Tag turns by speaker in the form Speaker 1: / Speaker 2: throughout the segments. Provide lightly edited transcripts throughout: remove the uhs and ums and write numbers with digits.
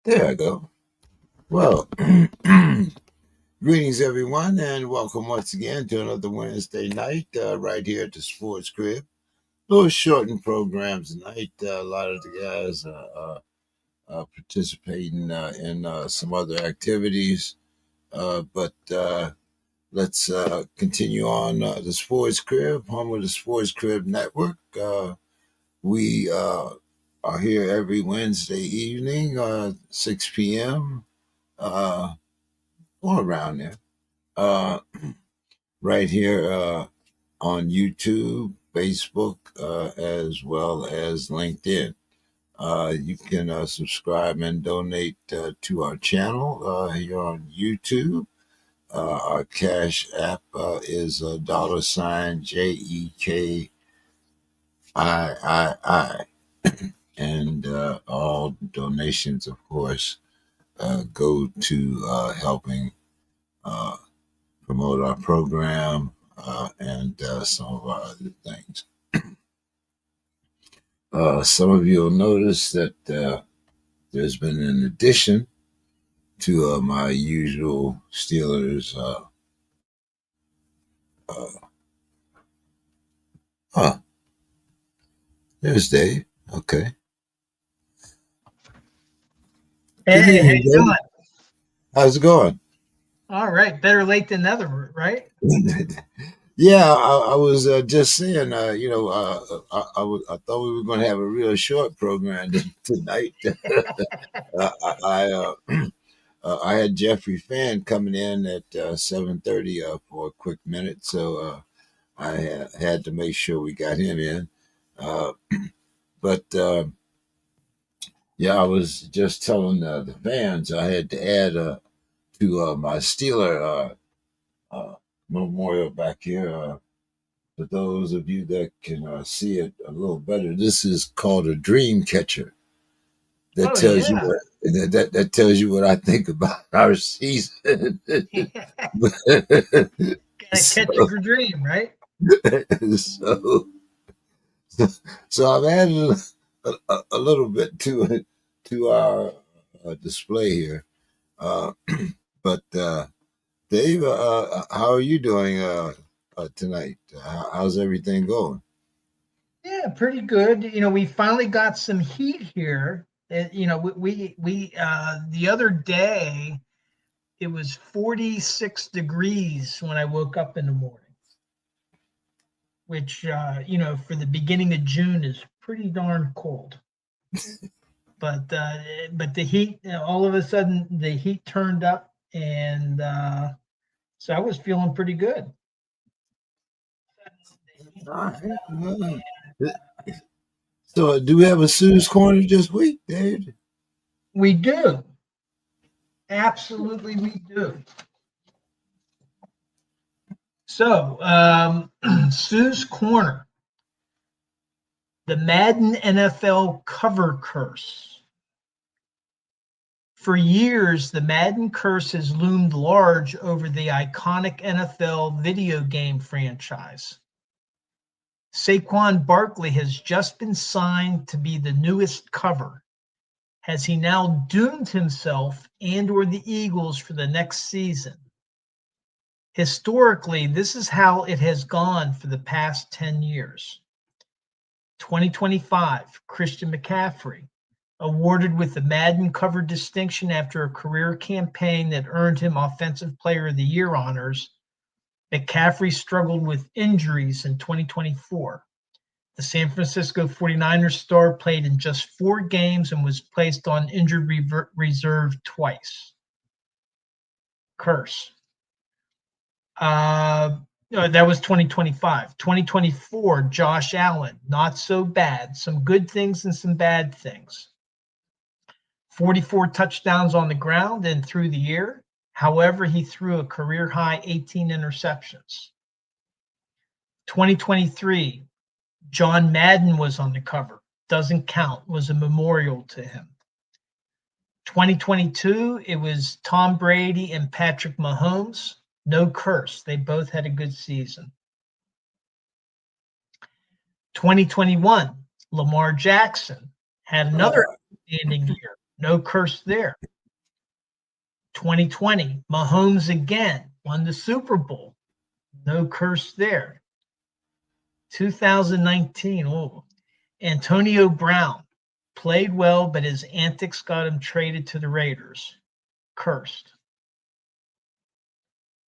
Speaker 1: There I go. Well, greetings everyone, and welcome once again to another Wednesday night right here at the Sports Krib. Little shortened programs tonight. A lot of the guys participating in some other activities, but let's continue on the Sports Krib, home of the Sports Krib Network. We are here every Wednesday evening, 6 p.m. Or around there. Uh, right here on YouTube, Facebook, as well as LinkedIn. You can subscribe and donate to our channel here on YouTube. Our Cash App is $ JEKII. And all donations, of course, go to helping uh, promote our program and some of our other things. Some of you will notice that there's been an addition to my usual Steelers. Oh, there's Dave. Okay. Good
Speaker 2: Hey, how
Speaker 1: evening,
Speaker 2: you doing?
Speaker 1: How's it going?
Speaker 2: All right, better late than never, right?
Speaker 1: Yeah, I was just saying, I thought we were going to have a real short program tonight. I had Jeffrey Fann coming in at 7:30 for a quick minute, so I had to make sure we got him in. Uh, but yeah, I was just telling the fans I had to add to my Steeler memorial back here. For those of you that can see it a little better, this is called a dream catcher. That
Speaker 2: Oh
Speaker 1: tells you
Speaker 2: yeah,
Speaker 1: what that tells you what I think about our season.
Speaker 2: gotta catch a dream, right?
Speaker 1: so, so, so I've added a little bit to our display here. Uh, but Dave, how are you doing tonight? How's everything going?
Speaker 2: Yeah, pretty good. We finally got some heat here. The other day it was 46 degrees when I woke up in the morning, which for the beginning of June is pretty darn cold. But the heat, all of a sudden, the heat turned up, and so I was feeling pretty good.
Speaker 1: All right. So, do we have a Sue's Corner this week, Dave?
Speaker 2: We do. Absolutely, we do. So, Sue's Corner, the Madden NFL cover curse. For years, the Madden curse has loomed large over the iconic NFL video game franchise. Saquon Barkley has just been signed to be the newest cover. Has he now doomed himself and or the Eagles for the next season? Historically, this is how it has gone for the past 10 years. 2025, Christian McCaffrey, awarded with the Madden cover distinction after a career campaign that earned him Offensive Player of the Year honors. McCaffrey struggled with injuries in 2024. The San Francisco 49ers star played in just 4 games and was placed on injured reserve twice. Curse. That was 2025. 2024, Josh Allen, not so bad. Some good things and some bad things. 44 touchdowns on the ground and through the air. However, he threw a career high 18 interceptions. 2023, John Madden was on the cover. Doesn't count. Was a memorial to him. 2022, it was Tom Brady and Patrick Mahomes. No curse. They both had a good season. 2021, Lamar Jackson had another outstanding year. No curse there. 2020, Mahomes again won the Super Bowl. No curse there. 2019, Antonio Brown played well, but his antics got him traded to the Raiders. Cursed.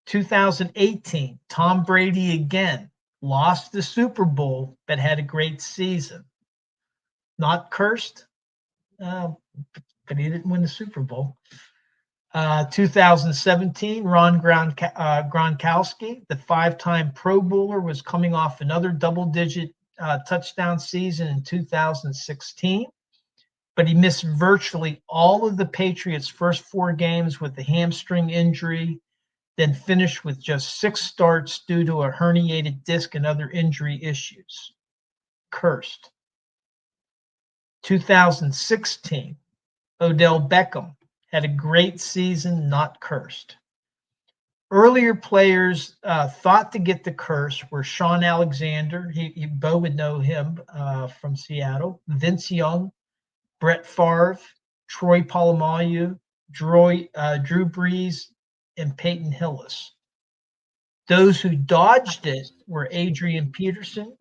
Speaker 2: 2018, Tom Brady again lost the Super Bowl, but had a great season. Not cursed, but he didn't win the Super Bowl. 2017, Ron Gronkowski, the five-time Pro Bowler, was coming off another double-digit touchdown season in 2016, but he missed virtually all of the Patriots' first 4 games with a hamstring injury, then finished with just 6 starts due to a herniated disc and other injury issues. Cursed. 2016, Odell Beckham had a great season, not cursed. Earlier players thought to get the curse were Sean Alexander, Bo would know him from Seattle, Vince Young, Brett Favre, Troy Polamalu, Drew Brees, and Peyton Hillis. Those who dodged it were Adrian Peterson,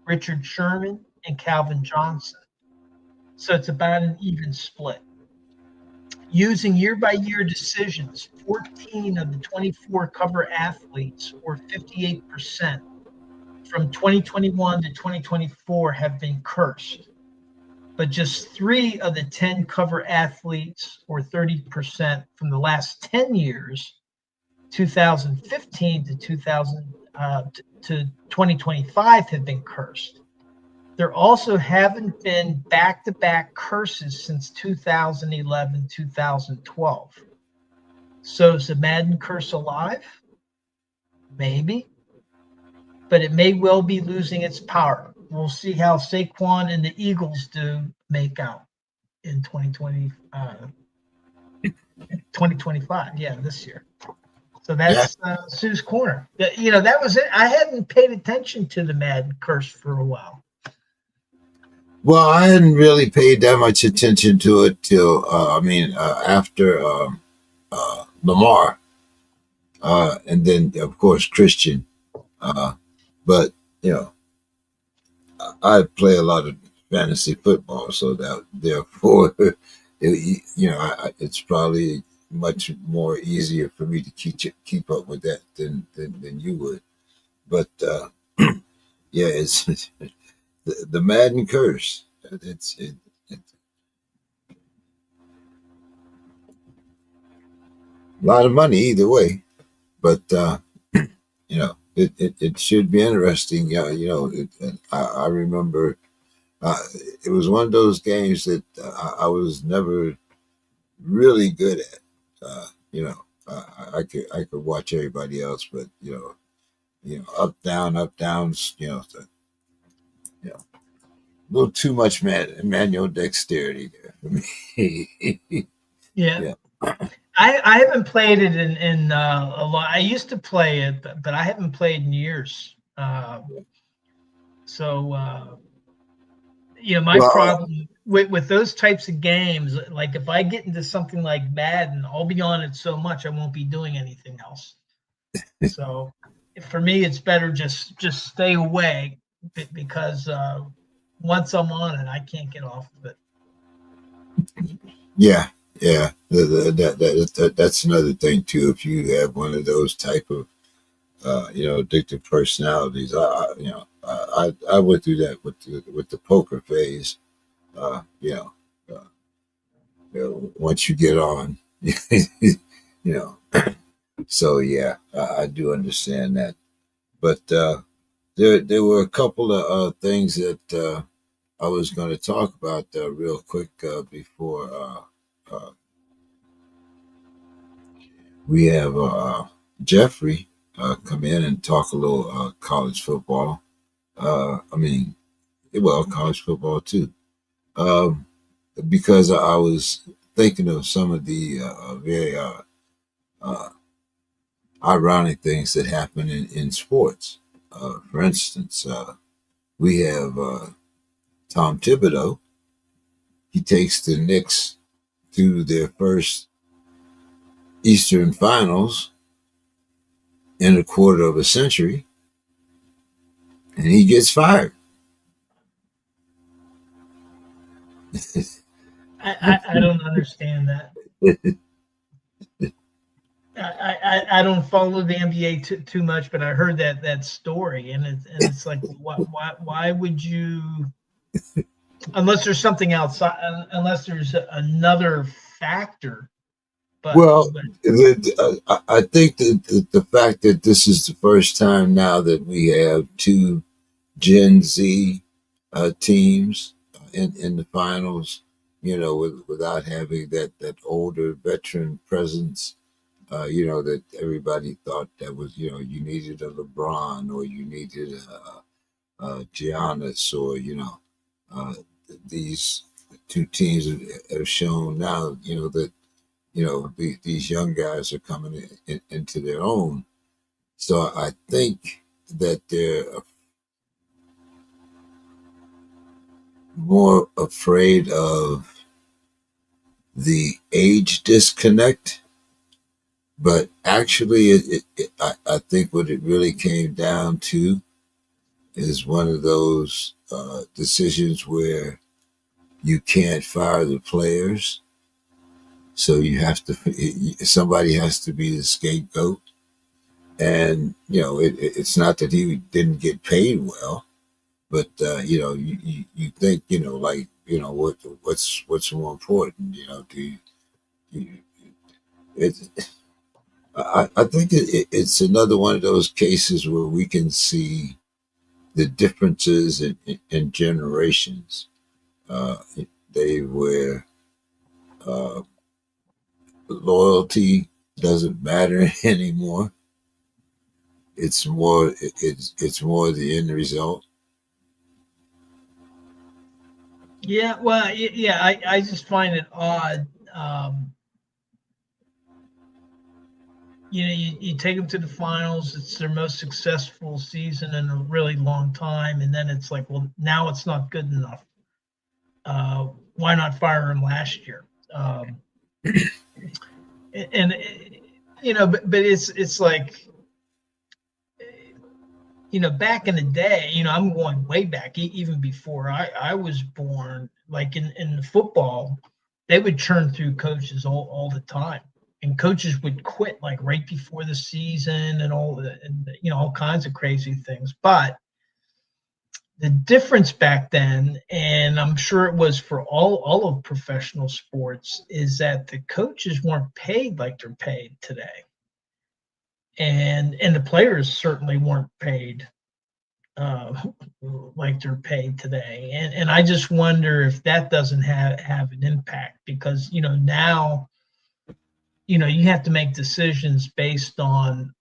Speaker 2: Richard Sherman, and Calvin Johnson. So it's about an even split. Using year-by-year decisions, 14 of the 24 cover athletes, or 58%, from 2021 to 2024 have been cursed. But just 3 of the 10 cover athletes, or 30%, from the last 10 years, 2015 to 2025, have been cursed. There also haven't been back-to-back curses since 2011, 2012. So is the Madden curse alive? Maybe. But it may well be losing its power. We'll see how Saquon and the Eagles do make out in 2025. Yeah, this year. So that's Sue's Corner. That was it. I hadn't paid attention to the Madden curse for a while.
Speaker 1: Well, I hadn't really paid that much attention to it till after Lamar, and then of course Christian. But I play a lot of fantasy football, so that therefore, it's probably much more easier for me to keep up with that than you would. But yeah, it's the Madden curse. It's a lot of money either way, but it should be interesting. I remember it was one of those games that I was never really good at. I could watch everybody else, but up downs. A little too much manual dexterity there for me.
Speaker 2: Yeah. I haven't played it in a lot. I used to play it, but I haven't played in years. My problem with those types of games, like if I get into something like Madden, I'll be on it so much I won't be doing anything else. So for me, it's better just stay away because once I'm on it, I can't get off of it.
Speaker 1: Yeah. That's another thing too. If you have one of those type of addictive personalities, I went through that with the poker phase. Once you get on, So yeah, I do understand that. But there were a couple of things that I was going to talk about real quick before we have Jeffrey come in and talk a little college football. College football too. Because I was thinking of some of the very ironic things that happen in sports. For instance, we have Tom Thibodeau. He takes the Knicks to their first Eastern Finals in a quarter of a century, and he gets fired.
Speaker 2: I don't understand that. I don't follow the NBA too much, but I heard that story, and it's like, why would you, unless there's something outside, unless there's another factor, but
Speaker 1: Well, I think that the fact that this is the first time now that we have two Gen Z teams in the finals, without having that older veteran presence, that everybody thought that was, you needed a LeBron or you needed a Giannis or, uh, these two teams have shown now, that, these young guys are coming into their own. So I think that they're more afraid of the age disconnect. But actually, I think what it really came down to is one of those decisions where you can't fire the players. So you have to, somebody has to be the scapegoat. And, it's not that he didn't get paid well, but, you think, like, what's more important, do you it, I think it's another one of those cases where we can see the differences in generations. Uh, they where uh, loyalty doesn't matter anymore. It's more the end result.
Speaker 2: yeah, well, yeah, I just find it odd. You take them to the finals. It's their most successful season in a really long time, and then it's like, well, now it's not good enough. Why not fire him last year? And but it's like, back in the day, I'm going way back, even before I was born. Like in football, they would churn through coaches all the time, and coaches would quit like right before the season and all kinds of crazy things. But the difference back then, and I'm sure it was for all of professional sports, is that the coaches weren't paid like they're paid today, and the players certainly weren't paid uh, like they're paid today. And I just wonder if that doesn't have an impact, because now you have to make decisions based on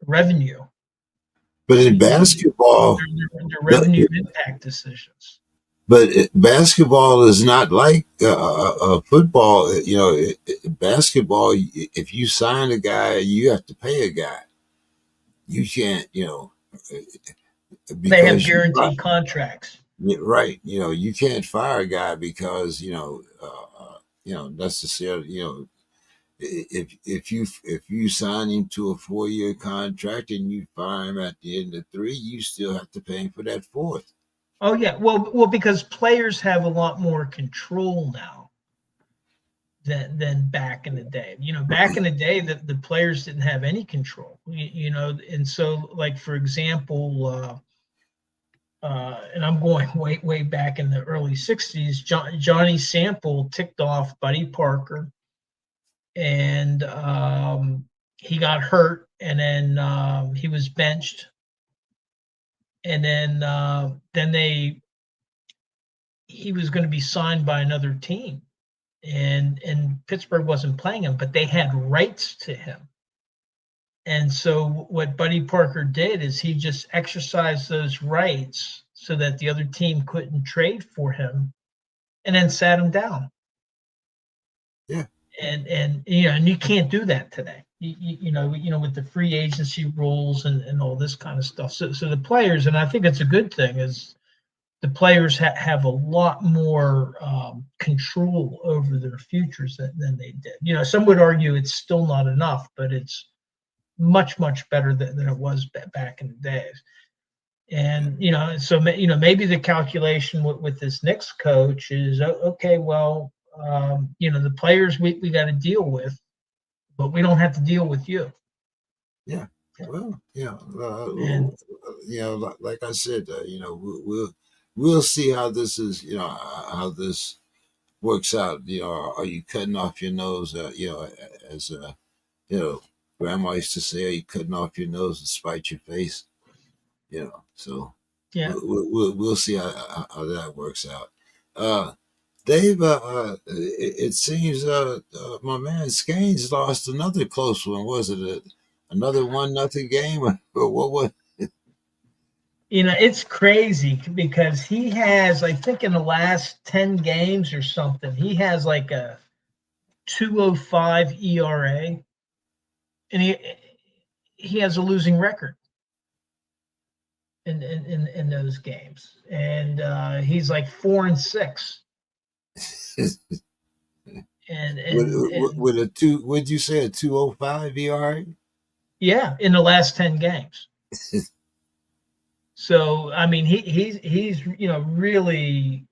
Speaker 2: revenue.
Speaker 1: But in
Speaker 2: You,
Speaker 1: basketball,
Speaker 2: they're revenue impact decisions.
Speaker 1: but basketball is not like football. Basketball, if you sign a guy, you have to pay a guy. You can't,
Speaker 2: They have
Speaker 1: because you
Speaker 2: guaranteed contracts.
Speaker 1: right. You can't fire a guy because necessarily if you sign him to a 4-year contract and you fire him at the end of 3, you still have to pay him for that fourth.
Speaker 2: Oh yeah, well, because players have a lot more control now than back in the day. Back in the day, the players didn't have any control. And so, like, for example, and I'm going way back in the early '60s. Johnny Sample ticked off Buddy Parker, and he got hurt, and then he was benched, and then he was going to be signed by another team, and Pittsburgh wasn't playing him, but they had rights to him. And so what Buddy Parker did is he just exercised those rights so that the other team couldn't trade for him, and then sat him down.
Speaker 1: Yeah.
Speaker 2: And you can't do that today. With the free agency rules and all this kind of stuff. So the players, and I think it's a good thing, is the players have a lot more control over their futures than they did. You know, some would argue it's still not enough, but it's much, much better than it was back in the days. And, you know, so, you know, maybe the calculation with this Knicks coach is, okay, well, you know, the players we got to deal with, but we don't have to deal with you.
Speaker 1: Yeah. Well, yeah.
Speaker 2: And,
Speaker 1: you know, like I said, you know, we'll see how this is, you know, how this works out. You know, are you cutting off your nose? You know, as you know, Grandma used to say, "Are you cutting off your nose to spite your face?" You know, so
Speaker 2: yeah.
Speaker 1: we'll see how that works out. Dave, it seems my man Skanes lost another close one. Was it another 1-0 game or what was?
Speaker 2: You know, it's crazy because he has, I think in the last 10 games or something, he has like a 2.05 ERA, and he has a losing record in those games, and he's like 4-6, and
Speaker 1: With a two, would you say a 2.05 ERA?
Speaker 2: yeah, in the last 10 games. So I mean, he's you know really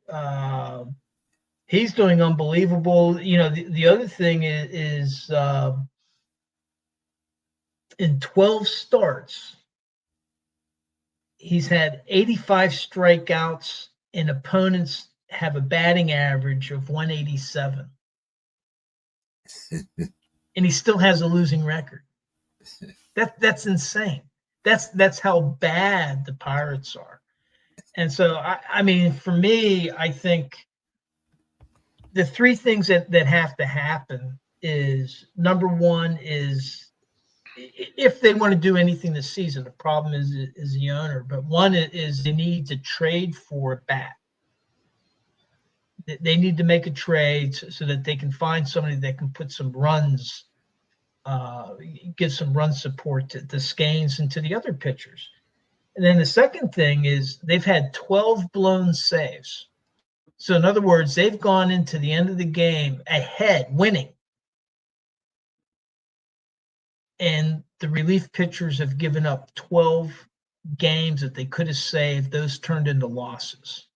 Speaker 2: he's doing unbelievable. You know, the other thing is in 12 starts, he's had 85 strikeouts, and opponents have a batting average of 187, and he still has a losing record. That's insane. That's how bad the Pirates are. And so I mean, for me, I think the three things that have to happen is, number one is, if they want to do anything this season, the problem is the owner. But one is they need to trade for a bat. They need to make a trade so that they can find somebody that can put some runs, give some run support to Skanes and to the other pitchers. And then the second thing is they've had 12 blown saves. So in other words, they've gone into the end of the game ahead, winning. And the relief pitchers have given up 12 games that they could have saved. Those turned into losses.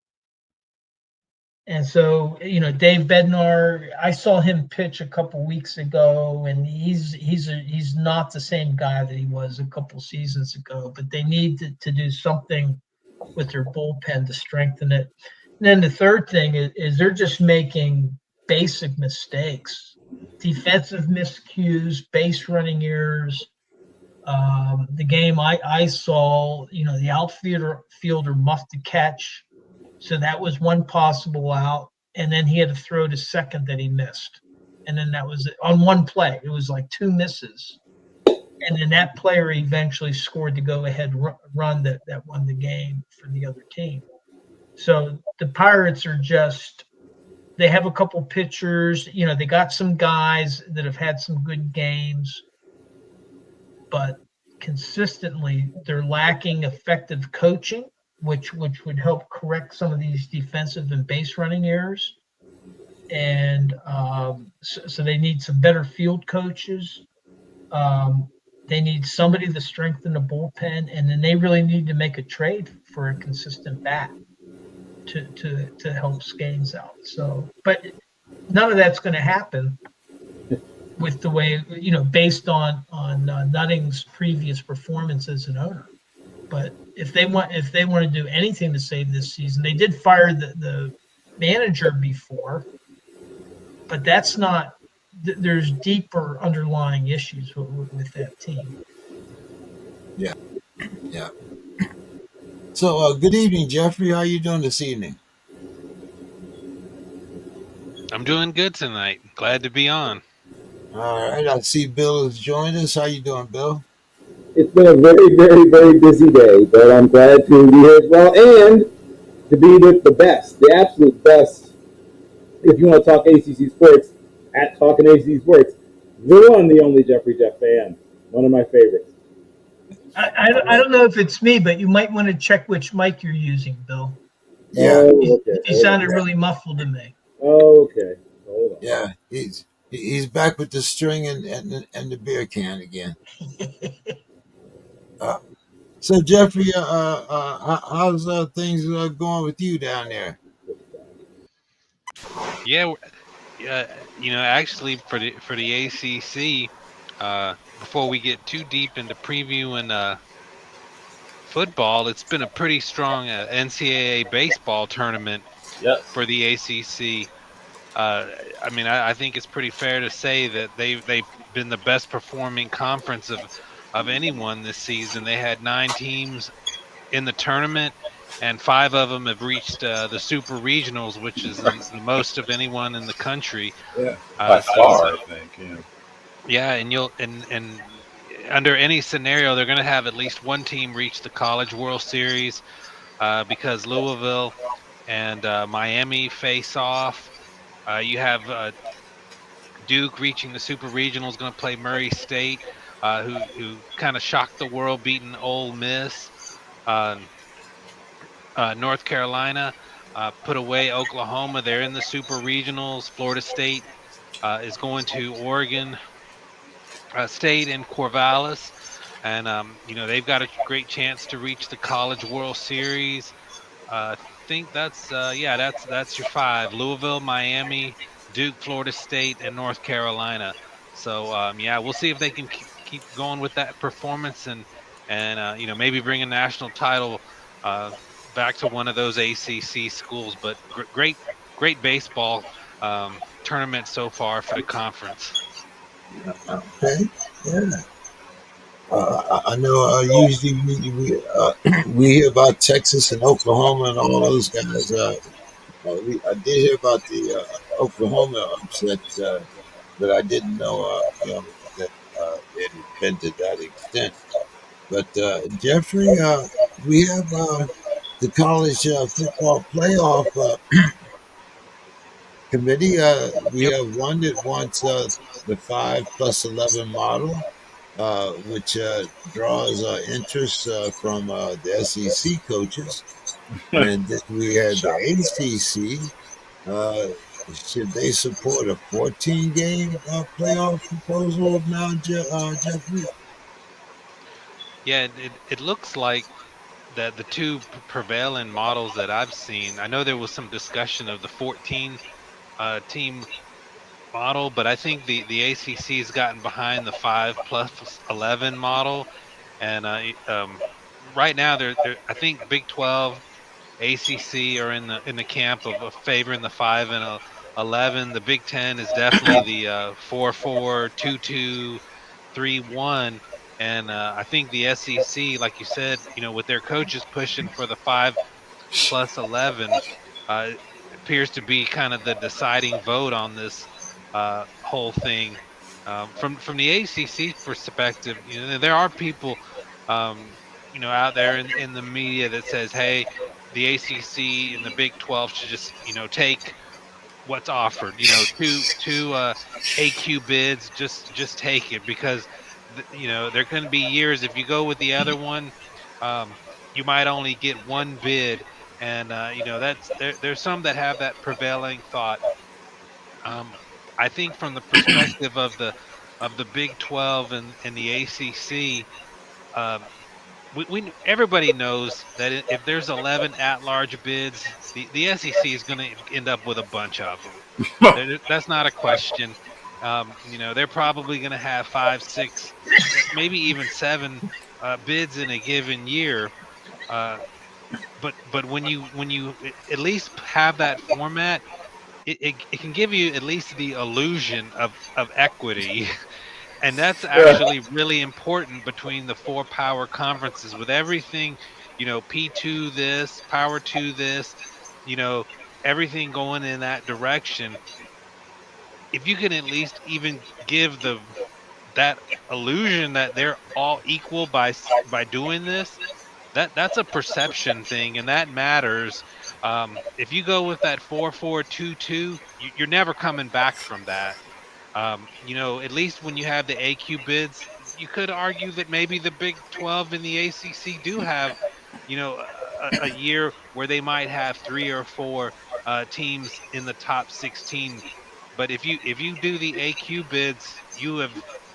Speaker 2: And so, you know, Dave Bednar, I saw him pitch a couple weeks ago, and he's not the same guy that he was a couple seasons ago, but they need to do something with their bullpen to strengthen it. And then the third thing is they're just making basic mistakes, defensive miscues, base running errors. The game I saw, you know, the outfielder muffed a catch, so that was one possible out, and then he had to throw to second that he missed, and then that was on one play. It was like two misses, and then that player eventually scored the go-ahead run that won the game for the other team. So the Pirates are just, they have a couple pitchers, you know, they got some guys that have had some good games, but consistently they're lacking effective coaching, which would help correct some of these defensive and base running errors. And so they need some better field coaches. They need somebody to strengthen the bullpen, and then they really need to make a trade for a consistent bat to help Skanes out. So, but none of that's going to happen with the way, you know, based on Nutting's previous performance as an owner. But if they want to do anything to save this season, they did fire the manager before, but that's not. There's deeper underlying issues with that team.
Speaker 1: Yeah, yeah. So, good evening, Jeffrey. How are you doing this evening?
Speaker 3: I'm doing good tonight. Glad to be on.
Speaker 1: All right. I see Bill has joined us. How you doing, Bill?
Speaker 4: It's been a very, very, very busy day, but I'm glad to be here as well, and to be with the best, the absolute best, if you want to talk ACC sports, at Talking ACC Sports, the one, the only Jeffrey Jeff Fann, one of my favorites.
Speaker 2: I don't know if it's me, but you might want to check which mic you're using, Bill.
Speaker 1: Yeah,
Speaker 4: Okay.
Speaker 2: He sounded really muffled to me.
Speaker 4: Okay. Hold on.
Speaker 1: yeah. He's back with the string and the beer can again. Uh, so Jeffrey, how's things going with you down there?
Speaker 3: Yeah, actually for the ACC, before we get too deep into previewing football, it's been a pretty strong NCAA baseball tournament
Speaker 5: Yes.
Speaker 3: for the ACC. I think it's pretty fair to say that they've been the best performing conference of anyone this season. They had 9 teams in the tournament, and 5 of them have reached the super regionals, which is the most of anyone in the country.
Speaker 5: Yeah. By
Speaker 3: So
Speaker 5: far, I think. Yeah.
Speaker 3: yeah, and you'll and under any scenario, they're going to have at least one team reach the College World Series because Louisville and Miami face off. You have Duke reaching the Super Regional is going to play Murray State, who kind of shocked the world, beating Ole Miss. North Carolina put away Oklahoma. They're in the Super Regionals. Florida State is going to Oregon State in Corvallis, and they've got a great chance to reach the College World Series. I think that's your 5: Louisville, Miami, Duke, Florida State, and North Carolina. So we'll see if they can keep going with that performance and maybe bring a national title back to one of those ACC schools. But great baseball tournament so far for the conference.
Speaker 1: Okay, yeah. I know. Usually we hear about Texas and Oklahoma and all those guys. I did hear about the Oklahoma upset, but I didn't know that it had been to that extent. But Jeffrey, we have the college football playoff committee. We
Speaker 3: Yep.
Speaker 1: have one that wants the 5+11 model, which draws interest from the SEC coaches. And then we had the ACC. Uh, should they support a 14-game playoff proposal now, Jeffrey?
Speaker 3: Yeah, it looks like that the two prevailing models that I've seen. I know there was some discussion of the 14 team model, but I think the ACC has gotten behind the 5+11 model, and right now I think Big 12, ACC are in the camp of favoring the 5 and 11. The Big 10 is definitely the 4-4, 2-2, 3-1. And I think the SEC, like you said, with their coaches pushing for the 5+11, appears to be kind of the deciding vote on this whole thing. From the ACC perspective, there are people, out there in the media that says, hey, the ACC and the Big 12 should just, take what's offered. Two AQ bids, just take it because there can be years if you go with the other one, you might only get one bid, and that's there's some that have that prevailing thought. I think from the perspective of the Big 12 and the ACC, everybody knows that if there's 11 at-large bids, the SEC is going to end up with a bunch of them. That's not a question. They're probably going to have 5, 6, maybe even 7 bids in a given year. But when you at least have that format, it can give you at least the illusion of equity. And that's actually really important between the 4 power conferences with everything, P2 this, Power 2 this, everything going in that direction. If you can at least even give that illusion that they're all equal by doing this, that's a perception thing, and that matters. If you go with that 4-4-2-2, you're never coming back from that. At least when you have the AQ bids, you could argue that maybe the Big 12 and the ACC do have, a year where they might have 3 or 4 teams in the top 16. But if you do the AQ bids, you have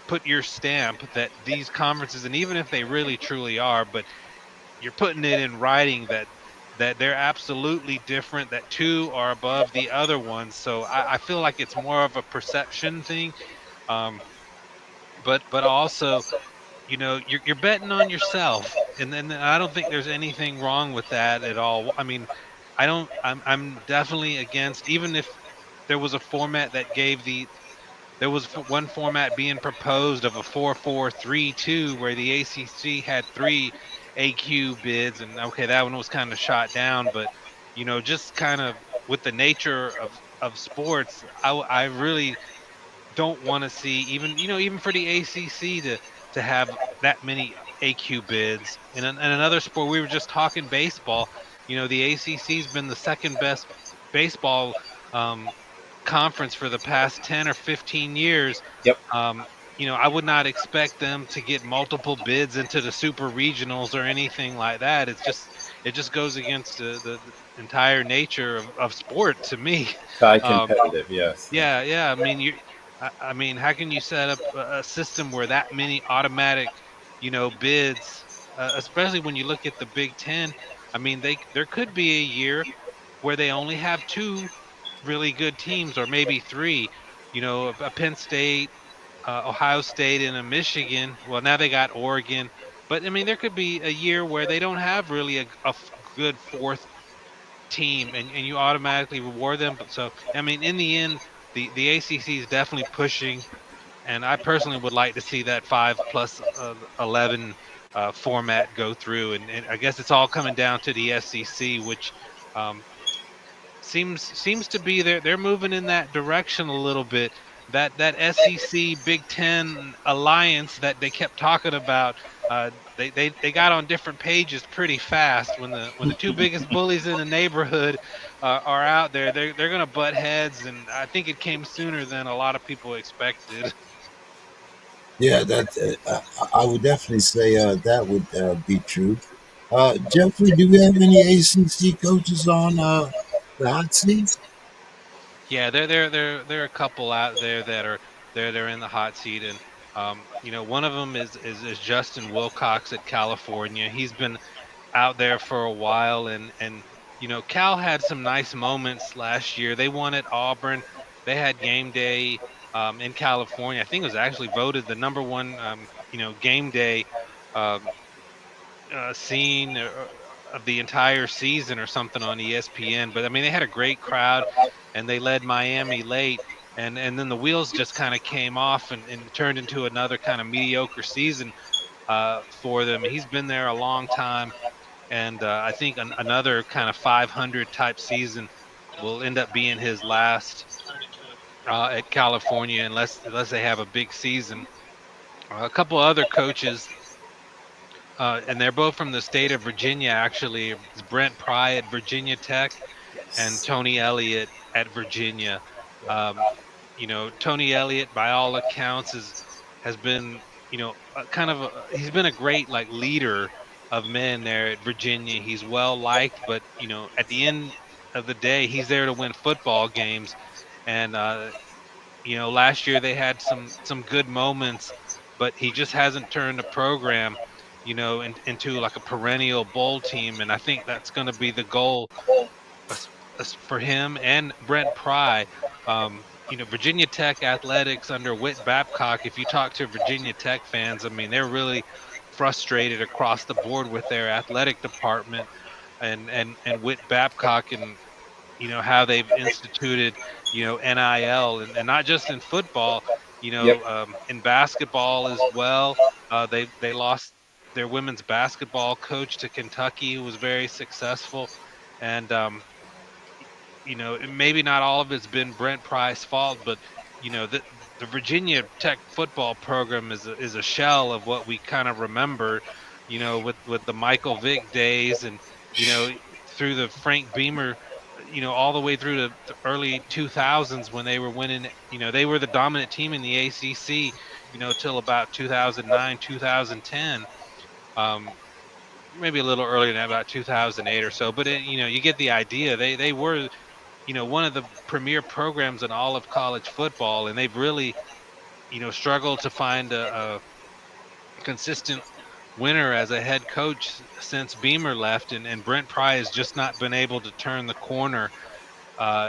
Speaker 3: put your stamp that these conferences, and even if they really truly are, but you're putting it in writing that they're absolutely different, that 2 are above the other ones. So I feel like it's more of a perception thing. Um, but also, you're betting on yourself, and then I don't think there's anything wrong with that at all. I mean, I'm definitely against, even if there was a format that gave there was one format being proposed of a 4-4-3-2 where the ACC had 3 AQ bids, and okay, that one was kind of shot down. But just kind of with the nature of sports, I really don't want to see, even for the ACC to have that many AQ bids. In another sport, we were just talking baseball. The ACC's been the second best baseball um, conference for the past 10 or 15 years.
Speaker 5: Yep.
Speaker 3: Um, I would not expect them to get multiple bids into the super regionals or anything like that. It just goes against the entire nature of sport to me.
Speaker 5: High
Speaker 3: Um,
Speaker 5: competitive, yes.
Speaker 3: yeah. I mean, I mean, how can you set up a system where that many automatic, bids, especially when you look at the Big Ten? I mean, there could be a year where they only have 2 really good teams, or maybe 3. A Penn State, Ohio State, and a Michigan. Well, now they got Oregon, but I mean, there could be a year where they don't have really a good 4th team, and you automatically reward them. But so, I mean, in the end, the ACC is definitely pushing, and I personally would like to see that 5+11 format go through. And I guess it's all coming down to the SEC, which um, seems to be they're moving in that direction a little bit. That SEC Big Ten alliance that they kept talking about, they got on different pages pretty fast. When the 2 biggest bullies in the neighborhood are out there, they're gonna butt heads, and I think it came sooner than a lot of people expected.
Speaker 1: Yeah, I would definitely say that would be true. Jeffrey, do we have any ACC coaches on the hot seat?
Speaker 3: Yeah, there are a couple out there that are they're in the hot seat, and one of them is Justin Wilcox at California. He's been out there for a while, and Cal had some nice moments last year. They won at Auburn. They had game day in California. I think it was actually voted the number one game day um, scene of the entire season or something on ESPN. But I mean, they had a great crowd, and they led Miami late, and then the wheels just kind of came off, and turned into another kind of mediocre season for them. He's been there a long time, and I think another kind of 500 type season will end up being his last at California, unless they have a big season. A couple other coaches, and they're both from the state of Virginia. Actually, it's Brent Pry at Virginia Tech and Tony Elliott at Virginia. Um, Tony Elliott, by all accounts, has been he's been a great like leader of men there at Virginia. He's well liked, but at the end of the day, he's there to win football games. And last year they had some good moments, but he just hasn't turned the program, into like a perennial bowl team. And I think that's going to be the goal for him and Brent Pry. Virginia Tech athletics under Whit Babcock. If you talk to Virginia Tech fans, I mean, they're really frustrated across the board with their athletic department and Whit Babcock, and how they've instituted NIL, and not just in football,
Speaker 5: Yep.
Speaker 3: in basketball as well. They lost their women's basketball coach to Kentucky, who was very successful, and maybe not all of it's been Brent Pry's fault, but the Virginia Tech football program is a shell of what we kind of remember, with the Michael Vick days, and through the Frank Beamer, all the way through the early 2000s when they were winning. They were the dominant team in the ACC, till about 2009, 2010. maybe a little earlier than that, about 2008 or so. But you get the idea. They were one of the premier programs in all of college football, and they've really struggled to find a consistent winner as a head coach since Beamer left, and Brent Pry has just not been able to turn the corner.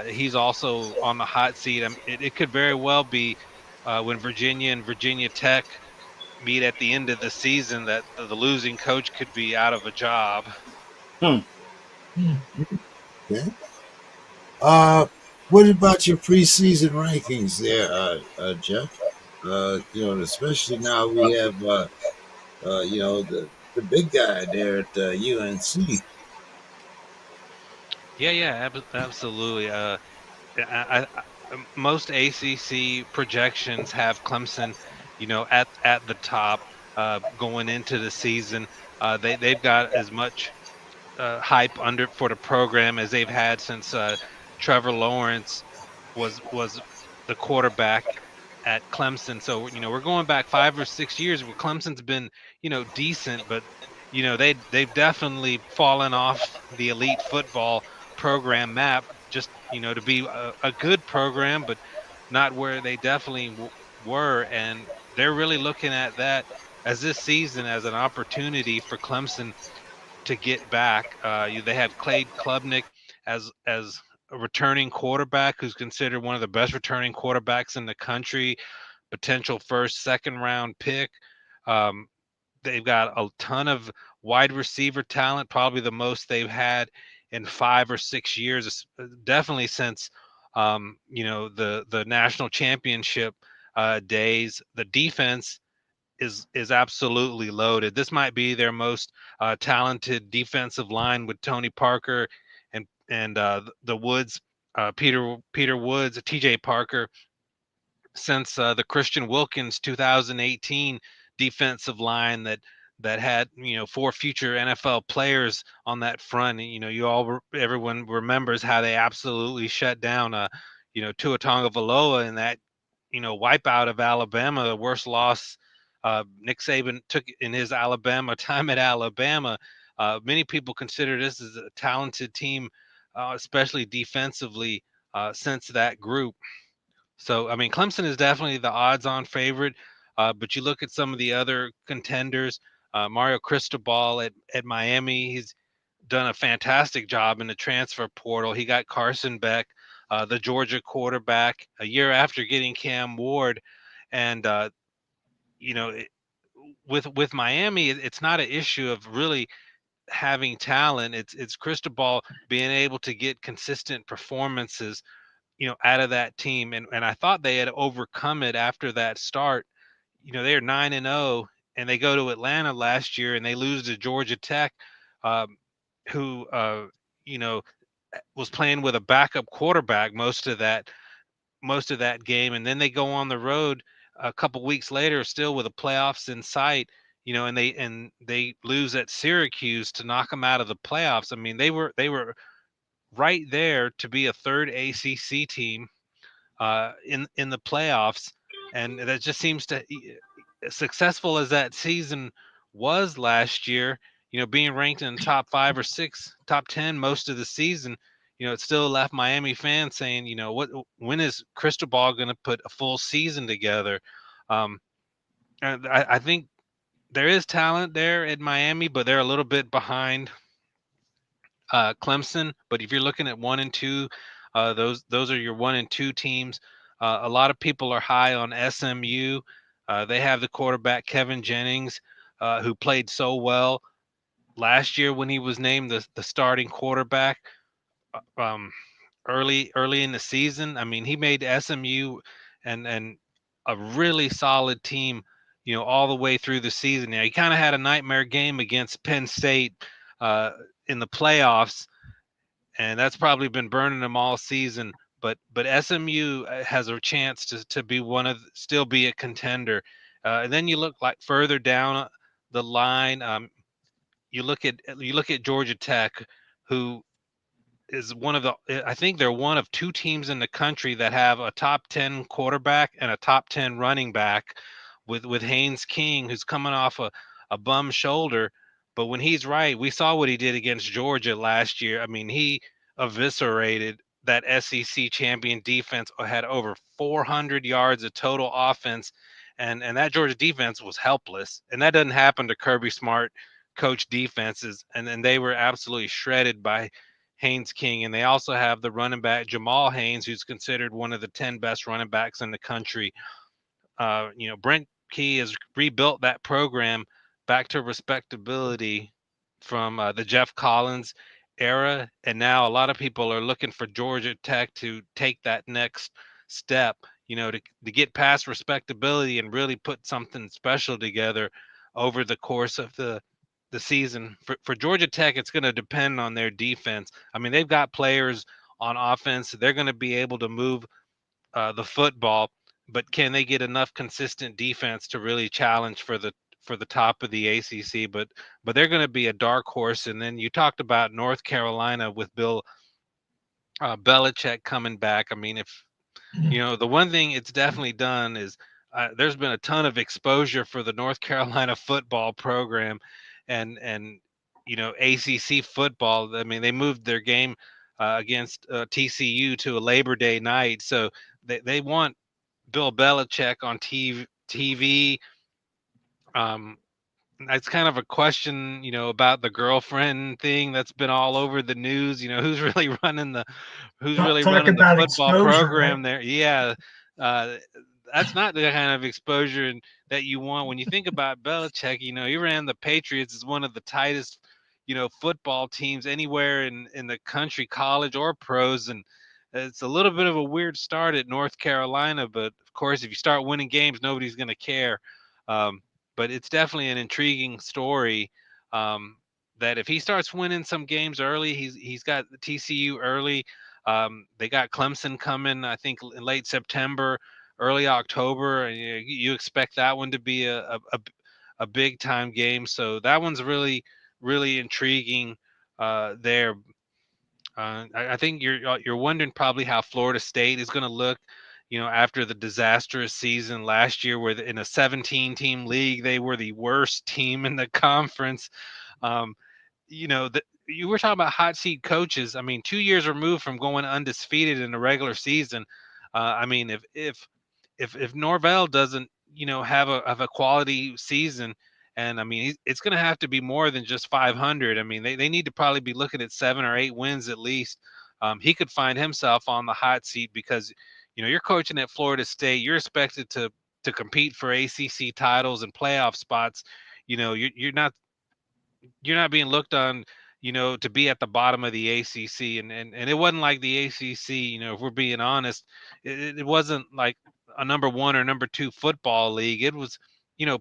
Speaker 3: He's also on the hot seat. It could very well be when Virginia and Virginia Tech meet at the end of the season that the losing coach could be out of a job.
Speaker 1: Okay. What about your preseason rankings there, Jeff? Especially now we have the big guy there at UNC.
Speaker 3: Yeah, absolutely. Most ACC projections have Clemson, at the top going into the season. They've got as much hype under for the program as they've had since Trevor Lawrence was the quarterback at Clemson. So we're going back 5 or 6 years where Clemson's been decent, but they've definitely fallen off the elite football program map. Just to be a good program, but not where they definitely were, and they're really looking at that as this season as an opportunity for Clemson to get back. They have Clay Klubnik as a returning quarterback who's considered one of the best returning quarterbacks in the country, potential first, second round pick. Um, they've got a ton of wide receiver talent, probably the most they've had in 5 or 6 years, definitely since the national championship days. The defense is absolutely loaded. This might be their most talented defensive line with Tony Parker and the Woods, Peter Woods, T.J. Parker, since the Christian Wilkins 2018 defensive line that had 4 future NFL players on that front. And, everyone remembers how they absolutely shut down Tua Tagovailoa in that wipeout of Alabama, the worst loss Nick Saban took in his Alabama time at Alabama. Many people consider this as a talented team, especially defensively, since that group. So, I mean, Clemson is definitely the odds-on favorite, but you look at some of the other contenders. Mario Cristobal at Miami, he's done a fantastic job in the transfer portal. He got Carson Beck, the Georgia quarterback, a year after getting Cam Ward, and you know, it, with Miami, it's not an issue of really having talent. It's Cristobal being able to get consistent performances, out of that team. And I thought they had overcome it after that start. They're 9-0, and they go to Atlanta last year and they lose to Georgia Tech, um, who was playing with a backup quarterback most of that game, and then they go on the road a couple weeks later, still with the playoffs in sight. And they lose at Syracuse to knock them out of the playoffs. I mean, they were right there to be a third ACC team in the playoffs, and that just seems to, as successful as that season was last year. Being ranked in the top 5 or 6, top 10 most of the season. It still left Miami fans saying, when is Cristobal going to put a full season together? And I think there is talent there at Miami, but they're a little bit behind Clemson. But if you're looking at 1 and 2, those are your 1 and 2 teams. A lot of people are high on SMU. They have the quarterback Kevin Jennings, who played so well last year when he was named the starting quarterback um, early in the season. I mean, he made SMU and a really solid team, all the way through the season. He kind of had a nightmare game against Penn State uh, in the playoffs, and that's probably been burning them all season. But SMU has a chance to be still be a contender. And then you look like further down the line. You look at Georgia Tech, who is I think they're one of 2 teams in the country that have a top 10 quarterback and a top 10 running back with Haynes King, who's coming off a bum shoulder. But when he's right, we saw what he did against Georgia last year. I mean, he eviscerated that SEC champion defense, had over 400 yards of total offense, and that Georgia defense was helpless. And that doesn't happen to Kirby Smart coach defenses, and then they were absolutely shredded by Haynes King. And they also have the running back Jamal Haynes, who's considered one of the 10 best running backs in the country. Brent Key has rebuilt that program back to respectability from the Jeff Collins era, and now a lot of people are looking for Georgia Tech to take that next step, to get past respectability and really put something special together over the course of the season. For Georgia Tech, it's going to depend on their defense. I mean, they've got players on offense. They're going to be able to move the football, but can they get enough consistent defense to really challenge for the top of the ACC? But they're going to be a dark horse. And then you talked about North Carolina with Bill Belichick coming back. I mean, if the one thing it's definitely done is there's been a ton of exposure for the North Carolina football program, and ACC football. I mean, they moved their game against TCU to a Labor Day night, so they want Bill Belichick on TV. It's kind of a question, about the girlfriend thing that's been all over the news. Who's really running the
Speaker 2: Talk about
Speaker 3: football
Speaker 2: exposure,
Speaker 3: program
Speaker 2: right?
Speaker 3: there? Yeah, uh, that's not the kind of exposure that you want when you think about Belichick. He ran the Patriots as one of the tightest, football teams anywhere in the country, college or pros, and it's a little bit of a weird start at North Carolina. But of course, if you start winning games, nobody's going to care. But it's definitely an intriguing story, that if he starts winning some games early, he's got the TCU early. They got Clemson coming, I think, in late September, early October, and you expect that one to be a big time game. So that one's really, really intriguing there. I think you're wondering probably how Florida State is going to look, after the disastrous season last year, where in a 17-team league they were the worst team in the conference. Um, you were talking about hot seat coaches. I mean, 2 years removed from going undefeated in the regular season. I mean, if Norvell doesn't, have a quality season, and I mean, it's going to have to be more than just 500. I mean, they need to probably be looking at 7 or 8 wins at least. He could find himself on the hot seat because, you're coaching at Florida State. You're expected to compete for ACC titles and playoff spots. You're not being looked on, to be at the bottom of the ACC, and it wasn't like the ACC. If we're being honest, it wasn't like a number 1 or number 2 football league. It was,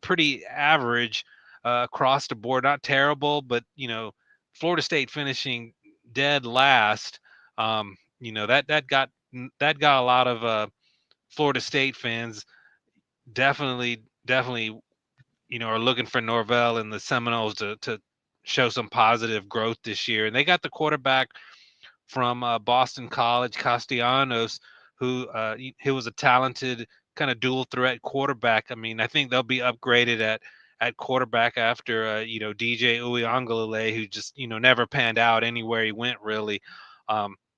Speaker 3: pretty average across the board, not terrible, but Florida State finishing dead last. That got a lot of Florida State fans definitely are looking for Norvell and the Seminoles to show some positive growth this year. And they got the quarterback from Boston College, Castellanos, who he was a talented kind of dual threat quarterback. I mean, I think they'll be upgraded at quarterback after DJ Uiagalelei, who just never panned out anywhere he went really.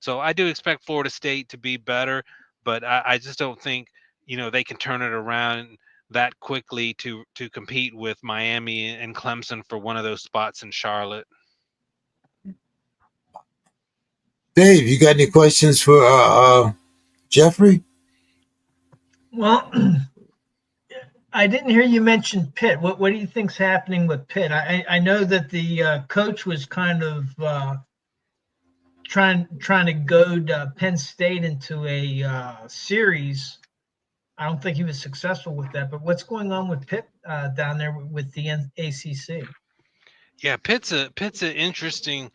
Speaker 3: So I do expect Florida State to be better, but I just don't think they can turn it around that quickly to compete with Miami and Clemson for one of those spots in Charlotte.
Speaker 1: Dave, you got any questions for Jeffrey?
Speaker 2: Well, I didn't hear you mention Pitt. What do you think's happening with Pitt? I know that the coach was kind of trying to goad Penn State into a series. I don't think he was successful with that. But what's going on with Pitt down there with the ACC?
Speaker 3: Yeah, Pitt's an interesting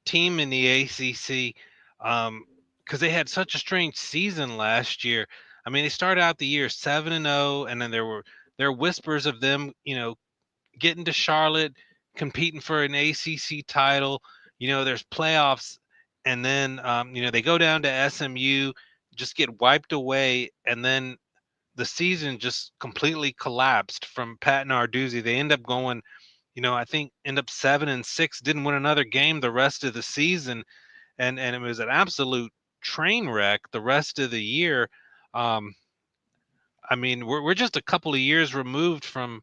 Speaker 3: team in the ACC because they had such a strange season last year. I mean, they started out the year 7-0, and then there were whispers of them, getting to Charlotte, competing for an ACC title. There's playoffs, and then they go down to SMU, just get wiped away, and then the season just completely collapsed from Pat Narduzzi. They end up going I think end up 7-6, didn't win another game the rest of the season, and it was an absolute train wreck the rest of the year. I mean, we're just a couple of years removed from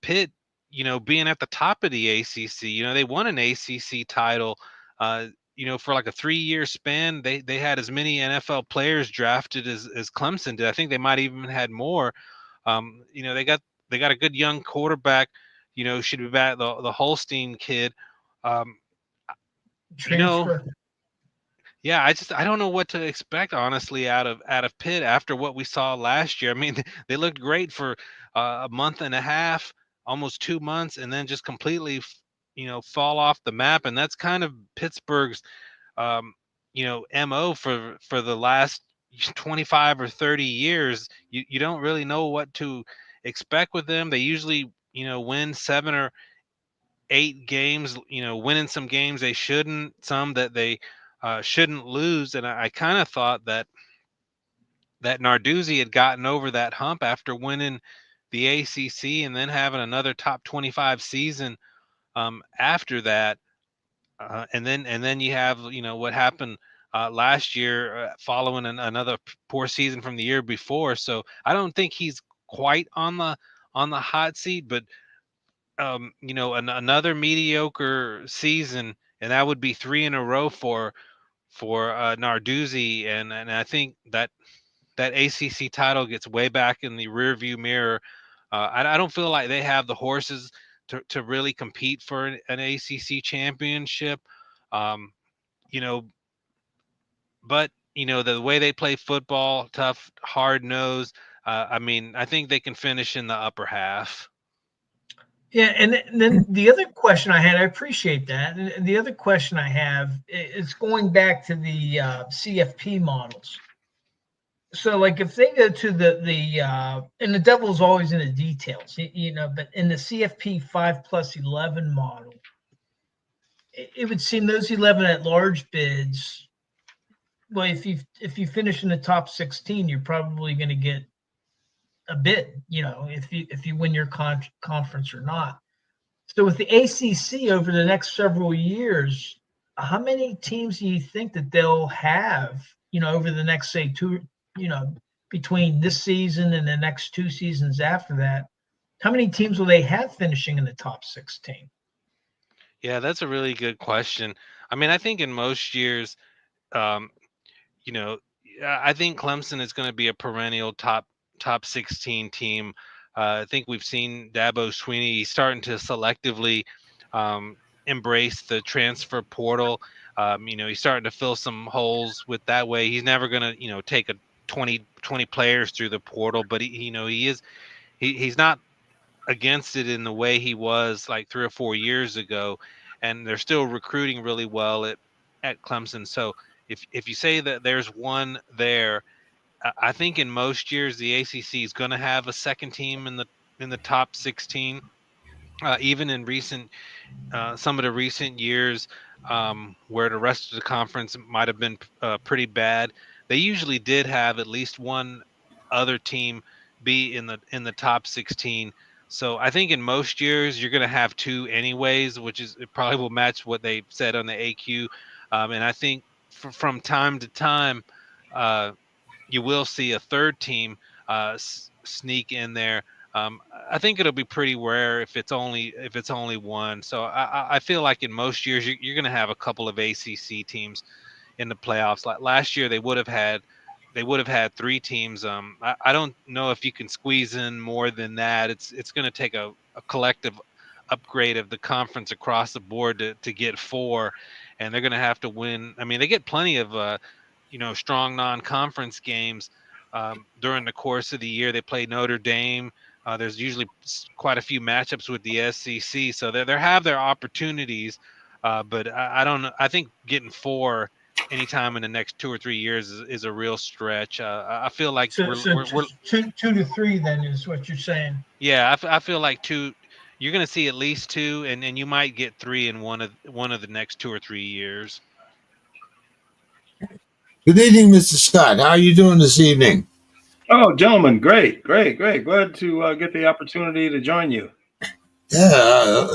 Speaker 3: Pitt, being at the top of the ACC. They won an ACC title. For like a 3-year span, they had as many NFL players drafted as Clemson did. I think they might even had more. They got a good young quarterback. Should be back, the Holstein kid.
Speaker 2: Transfer.
Speaker 3: Yeah, I don't know what to expect, honestly, out of Pitt after what we saw last year. I mean, they looked great for a month and a half, almost 2 months, and then just completely, fall off the map. And that's kind of Pittsburgh's, MO for the last 25 or 30 years. You don't really know what to expect with them. They usually, win 7 or 8 games, winning some games they shouldn't, some that they shouldn't lose. And I kind of thought that Narduzzi had gotten over that hump after winning the ACC and then having another top 25 season after that. And then you have, what happened last year following another poor season from the year before. So I don't think he's quite on the hot seat, but another mediocre season, and that would be 3 in a row for Narduzzi, and I think that ACC title gets way back in the rearview mirror. I don't feel like they have the horses to really compete for an ACC championship. You know, but the way they play football, tough, hard nosed. I mean, I think they can finish in the upper half.
Speaker 2: Yeah, and then the other question I had, I appreciate that. And the other question I have is going back to the CFP models. So, like, if they go to the and the devil's always in the details, but in the CFP 5+11 model, it would seem those 11 at large bids. Well, if you finish in the top 16, you're probably going to get a bid. If you win your conference or not. So with the ACC over the next several years, how many teams do you think that they'll have, over the next, say, two, between this season and the next 2 seasons after that? How many teams will they have finishing in the top 16?
Speaker 3: Yeah, that's a really good question. I mean, I think in most years, I think Clemson is going to be a perennial top 16 team. I think we've seen Dabo Swinney starting to selectively embrace the transfer portal. He's starting to fill some holes with that way. He's never going to, take a 20 players through the portal, but he's not against it in the way he was like 3 or 4 years ago, and they're still recruiting really well at Clemson. So if you say that there's one there, I think in most years the ACC is going to have a second team in the top 16. Even in some of the recent years, where the rest of the conference might have been pretty bad, they usually did have at least one other team be in the top 16. So I think in most years you're going to have 2 anyways, which is it probably will match what they said on the AQ. And I think from time to time, you will see a third team sneak in there. I think it'll be pretty rare if it's only one. So I feel like in most years you're going to have a couple of ACC teams in the playoffs. Like last year, they would have had 3 teams. I don't know if you can squeeze in more than that. It's going to take a collective upgrade of the conference across the board to get 4, and they're going to have to win. I mean, they get plenty of strong non-conference games during the course of the year. They play Notre Dame. There's usually quite a few matchups with the SEC, so they have their opportunities. But I don't know. I think getting 4 anytime in the next 2 or 3 years is a real stretch. I feel like
Speaker 2: we're 2 to 3 then is what you're saying.
Speaker 3: Yeah, I feel like 2. You're going to see at least 2, and you might get 3 in one of the next 2 or 3 years.
Speaker 1: Good evening, Mr. Scott. How are you doing this evening?
Speaker 5: Oh, gentlemen, great. Glad to get the opportunity to join you.
Speaker 1: Yeah,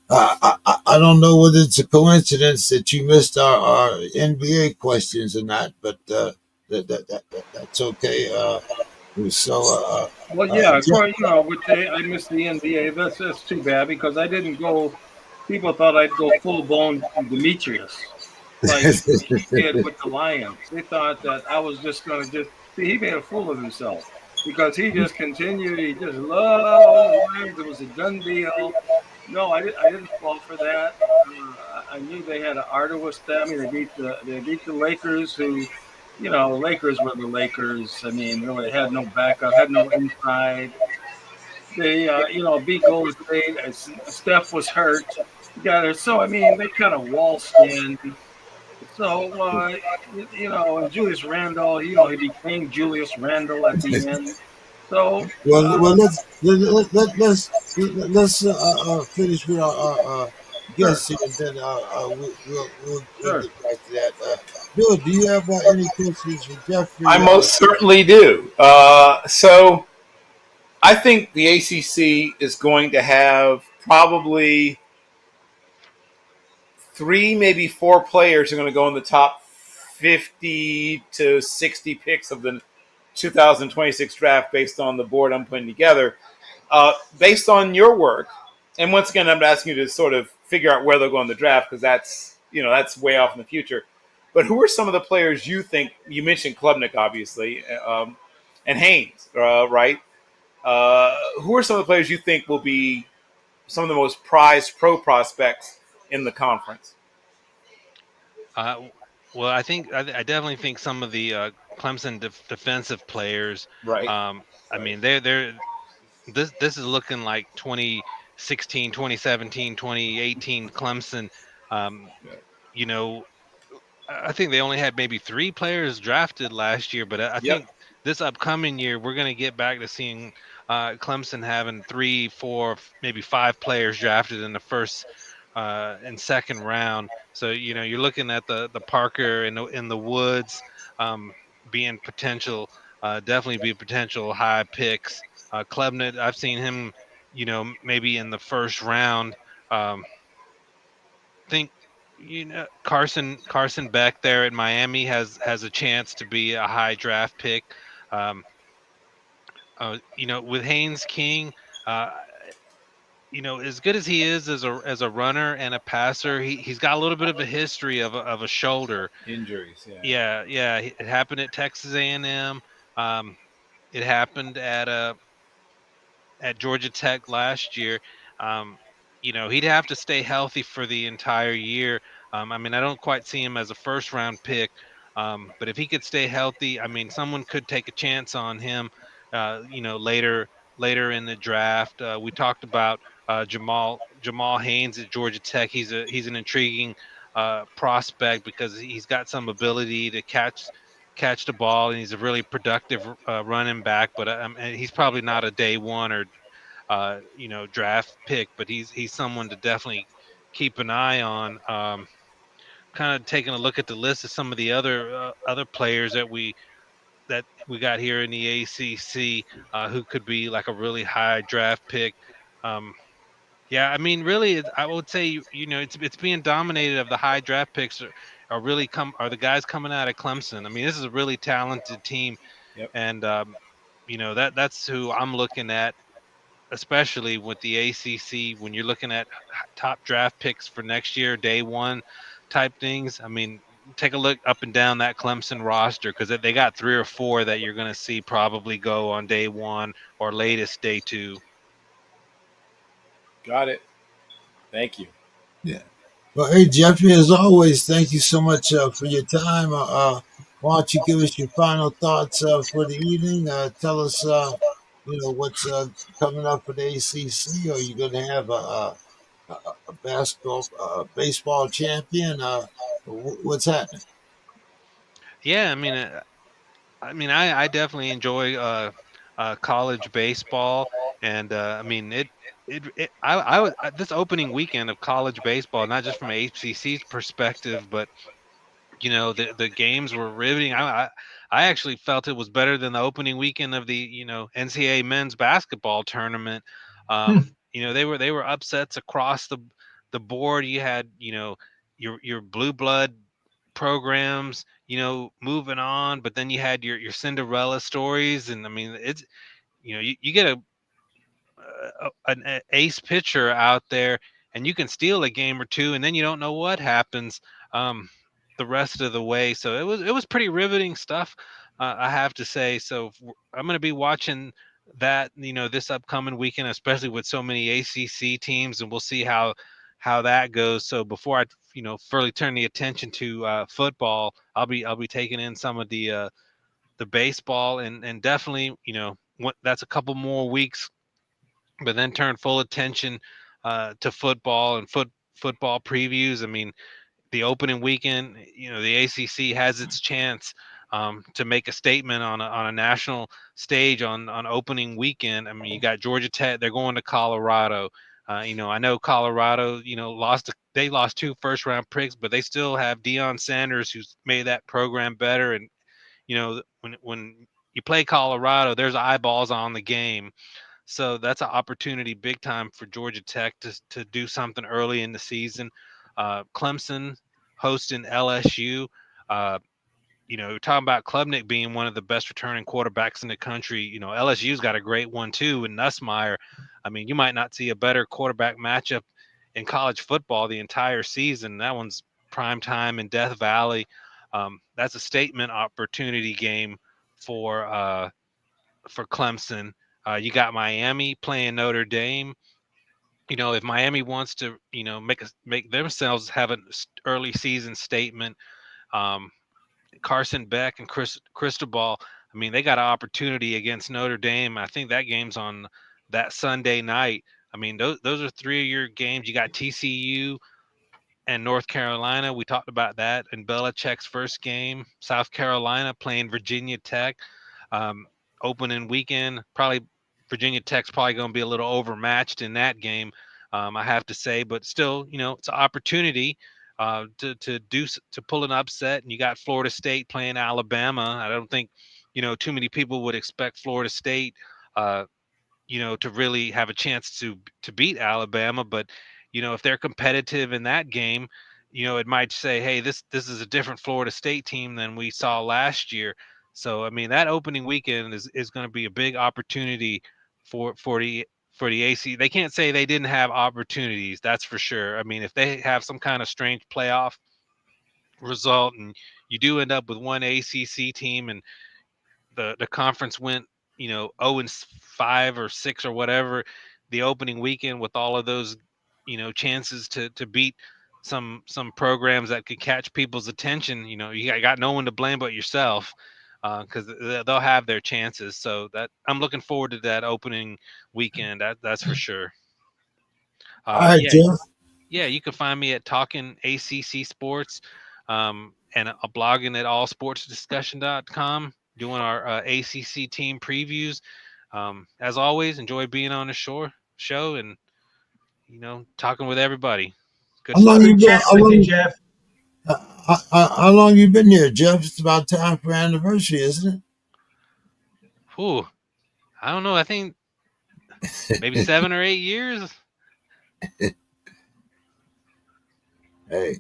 Speaker 1: I don't know whether it's a coincidence that you missed our NBA questions or not, but that's okay. So,
Speaker 5: Well, yeah, of
Speaker 1: Jeff,
Speaker 5: course, I missed the NBA. That's too bad because I didn't go. People thought I'd go full blown Demetrius, like he did with the Lions. They thought that I was just going to just see. He made a fool of himself because he just continued. He just loved the Lions. It was a done deal. No, I didn't fall for that. I knew they had an arduous. I mean, they beat the Lakers, who, Lakers were the Lakers. I mean, really had no backup, had no inside. They, beat Golden State. Steph was hurt. Got her. So I mean, they kind of waltzed in. So and Julius Randle, he became Julius Randle at the end. So
Speaker 1: well, let's finish with our
Speaker 5: sure,
Speaker 1: guests here, and then we'll
Speaker 5: sure.
Speaker 1: get back to that. Bill, do you have any questions for
Speaker 6: I
Speaker 1: Jeffrey?
Speaker 6: most certainly do. So I think the ACC is going to have probably 3, maybe 4 players who are going to go in the top 50 to 60 picks of the 2026 draft based on the board I'm putting together. Based on your work, and once again, I'm asking you to sort of figure out where they'll go in the draft because that's way off in the future. But who are some of the players you think? You mentioned Klubnik, obviously, and Haynes, right? Who are some of the players you think will be some of the most prized pro prospects in the conference?
Speaker 3: Well, I definitely think some of the Clemson defensive players.
Speaker 6: Right.
Speaker 3: I mean, they're this is looking like 2016, 2017, 2018 Clemson. Um, you know, I think they only had maybe 3 players drafted last year, but I
Speaker 6: Yep.
Speaker 3: think this upcoming year we're going to get back to seeing Clemson having 3, 4, maybe 5 players drafted in the first and second round. So you're looking at the Parker in the Woods being potential, definitely be potential high picks. Klebnik, I've seen him, maybe in the first round. Think Carson Beck there at Miami has a chance to be a high draft pick. Um, with Haynes King, uh, as good as he is as a runner and a passer, he's got a little bit of a history of a shoulder.
Speaker 6: Injuries.
Speaker 3: Yeah. It happened at Texas A&M. It happened at Georgia Tech last year. Um, he'd have to stay healthy for the entire year. I mean, I don't quite see him as a first round pick, but if he could stay healthy, I mean, someone could take a chance on him. Later in the draft, we talked about Jamal Haynes at Georgia Tech. He's an intriguing prospect because he's got some ability to catch the ball, and he's a really productive running back. But he's probably not a day one or draft pick, but he's someone to definitely keep an eye on. Kind of taking a look at the list of some of the other players that we got here in the ACC who could be like a really high draft pick. Um, yeah, I mean, really, I would say it's being dominated of the high draft picks are the guys coming out of Clemson. I mean, this is a really talented team,
Speaker 6: Yep.
Speaker 3: and that's who I'm looking at, especially with the ACC when you're looking at top draft picks for next year, day one type things. I mean, take a look up and down that Clemson roster because they got 3 or 4 that you're going to see probably go on day one or latest day 2.
Speaker 6: Got it. Thank you.
Speaker 1: Yeah. Well, hey, Jeffrey, as always, thank you so much for your time. Why don't you give us your final thoughts for the evening? Tell us, what's coming up for the ACC. Are you going to have a basketball, baseball champion? What's happening?
Speaker 3: Yeah, I definitely enjoy college baseball, and I mean I was this opening weekend of college baseball, not just from HCC's perspective, but the games were riveting. I actually felt it was better than the opening weekend of the NCAA men's basketball tournament. They were upsets across the board. You had, your blue blood programs, moving on, but then you had your Cinderella stories, and I mean, it's, you get an ace pitcher out there, and you can steal a game or two, and then you don't know what happens um, the rest of the way. So it was pretty riveting stuff, I have to say. So I'm going to be watching that, this upcoming weekend, especially with so many ACC teams, and we'll see how that goes. So before I fully turn the attention to football, I'll be taking in some of the baseball, and definitely, that's a couple more weeks, but then turn full attention to football and football previews. I mean, the opening weekend, the ACC has its chance to make a statement on a national stage on opening weekend. I mean, you got Georgia Tech; they're going to Colorado. I know Colorado, they lost 2 first-round picks, but they still have Deion Sanders, who's made that program better. And when you play Colorado, there's eyeballs on the game. So that's an opportunity big time for Georgia Tech to do something early in the season. Clemson hosting LSU. You're talking about Klubnik being one of the best returning quarterbacks in the country. LSU's got a great one too, and Nussmeier. I mean, you might not see a better quarterback matchup in college football the entire season. That one's prime time in Death Valley. That's a statement opportunity game for Clemson. You got Miami playing Notre Dame. If Miami wants to, make themselves have an early season statement, um, Carson Beck and Cristobal, I mean, they got an opportunity against Notre Dame. I think that game's on that Sunday night. I mean, those are 3 of your games. You got TCU and North Carolina. We talked about that in Belichick's first game. South Carolina playing Virginia Tech. Um, Opening weekend, probably Virginia Tech's probably going to be a little overmatched in that game, I have to say. But still, it's an opportunity to pull an upset. And you got Florida State playing Alabama. I don't think too many people would expect Florida State uh, to really have a chance to beat Alabama. But if they're competitive in that game, it might say, hey, this is a different Florida State team than we saw last year. So I mean, that opening weekend is going to be a big opportunity for the AC. They can't say they didn't have opportunities, that's for sure. I mean, if they have some kind of strange playoff result and you do end up with one ACC team, and the conference went 0-5 or 6 or whatever the opening weekend, with all of those chances to beat some programs that could catch people's attention, you got no one to blame but yourself, because they'll have their chances. So that I'm looking forward to that opening weekend, that's for sure.
Speaker 1: All right,
Speaker 3: Yeah,
Speaker 1: Jeff.
Speaker 3: yeah, you can find me at Talking ACC Sports, and a blogging at allsportsdiscussion.com, doing our ACC team previews. As always, enjoy being on the show and talking with everybody. Good
Speaker 1: How long
Speaker 3: stuff.
Speaker 1: you
Speaker 2: Good
Speaker 1: been?
Speaker 2: chat with you, Jeff.
Speaker 1: How long you been here, Jeff? It's about time for anniversary, isn't
Speaker 3: Whew, I don't know. I think maybe 7 or 8 years.
Speaker 1: it? Hey,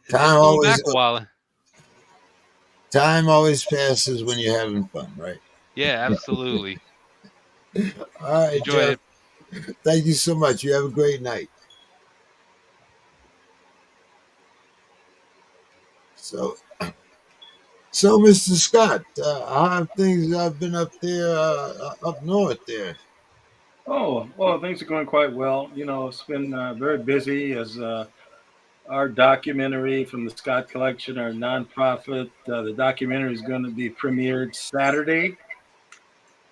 Speaker 3: It's going back
Speaker 1: always
Speaker 3: a while.
Speaker 1: time always passes when you're having fun, right?
Speaker 3: Yeah, absolutely.
Speaker 1: All right,
Speaker 3: Enjoyed
Speaker 1: Jeff.
Speaker 3: it.
Speaker 1: Thank you so much. You have a great night. So, Mr. Scott, how have things been up there, up north there?
Speaker 5: Oh, well, things are going quite well. It's been very busy as our documentary from the Scott Collection, our nonprofit. The documentary is going to be premiered Saturday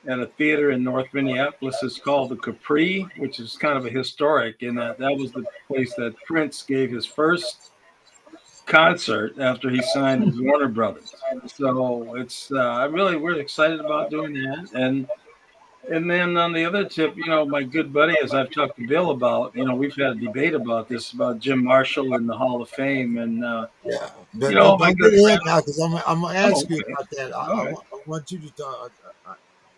Speaker 5: at a theater in North Minneapolis. It's called the Capri, which is kind of a historic in that was the place that Prince gave his first concert after he signed with Warner Brothers. So it's we're excited about doing that. And then on the other tip, my good buddy, as I've talked to Bill about, we've had a debate about this, about Jim Marshall in the Hall of Fame. And,
Speaker 1: Yeah, but don't
Speaker 5: my
Speaker 1: get
Speaker 5: good
Speaker 1: ahead
Speaker 5: friend.
Speaker 1: now, because I'm gonna
Speaker 5: Oh,
Speaker 1: ask you
Speaker 5: okay.
Speaker 1: about that.
Speaker 5: All right.
Speaker 1: I want you to talk.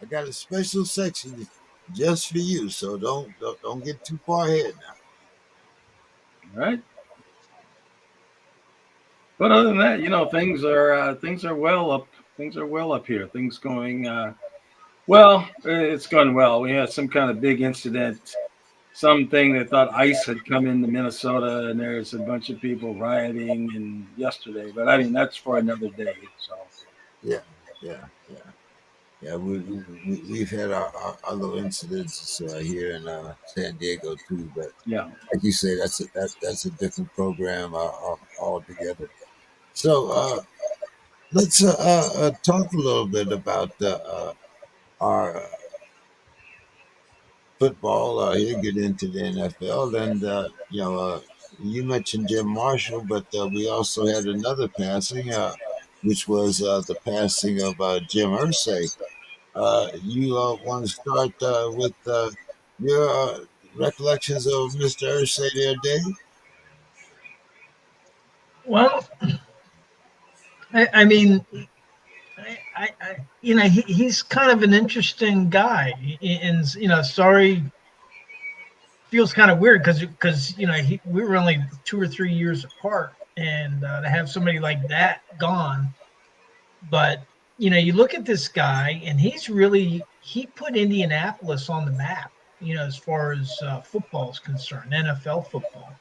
Speaker 1: I got a special section just for you, so don't get too far ahead now.
Speaker 5: right? But other than that, things are well up. Things are well up here. Things going well. It's going well. We had some kind of big incident. Something that thought ICE had come into Minnesota, and there's a bunch of people rioting. And yesterday, but I mean that's for another day. So
Speaker 1: Yeah, yeah, yeah, yeah. We've had our little incidents here in San Diego too, but
Speaker 5: yeah.
Speaker 1: like you say, that's a different program altogether. So let's talk a little bit about our football. Here, get into the NFL, and you mentioned Jim Marshall, but we also had another passing, which was the passing of Jim Irsay. You want to start with your recollections of Mr. Irsay there, Dave?
Speaker 2: Well, I mean, he's kind of an interesting guy, and sorry, feels kind of weird because we were only 2 or 3 years apart, and to have somebody like that gone. But you look at this guy, and he put Indianapolis on the map. As far as football is concerned, NFL football,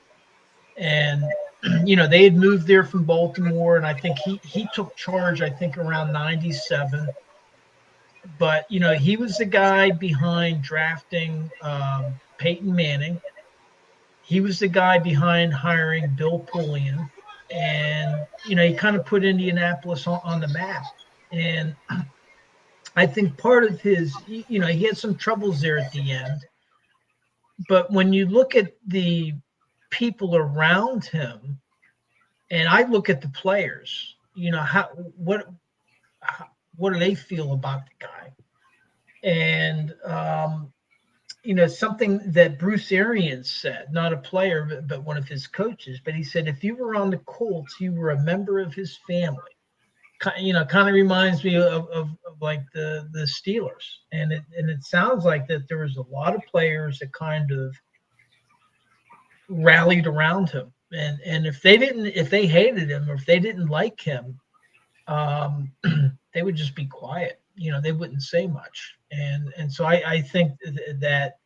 Speaker 2: and they had moved there from Baltimore, and I think he took charge. I think around '97. But he was the guy behind drafting Peyton Manning. He was the guy behind hiring Bill Polian, and he kind of put Indianapolis on the map. And I think part of his, he had some troubles there at the end. But when you look at the people around him, and I look at the players, what do they feel about the guy? And something that Bruce Arians said, not a player, but one of his coaches, but he said, if you were on the Colts, you were a member of his family. Kind of reminds me of like the Steelers. And it sounds like that there was a lot of players that kind of rallied around him. And if they hated him or if they didn't like him, they would just be quiet. They wouldn't say much. And so I think that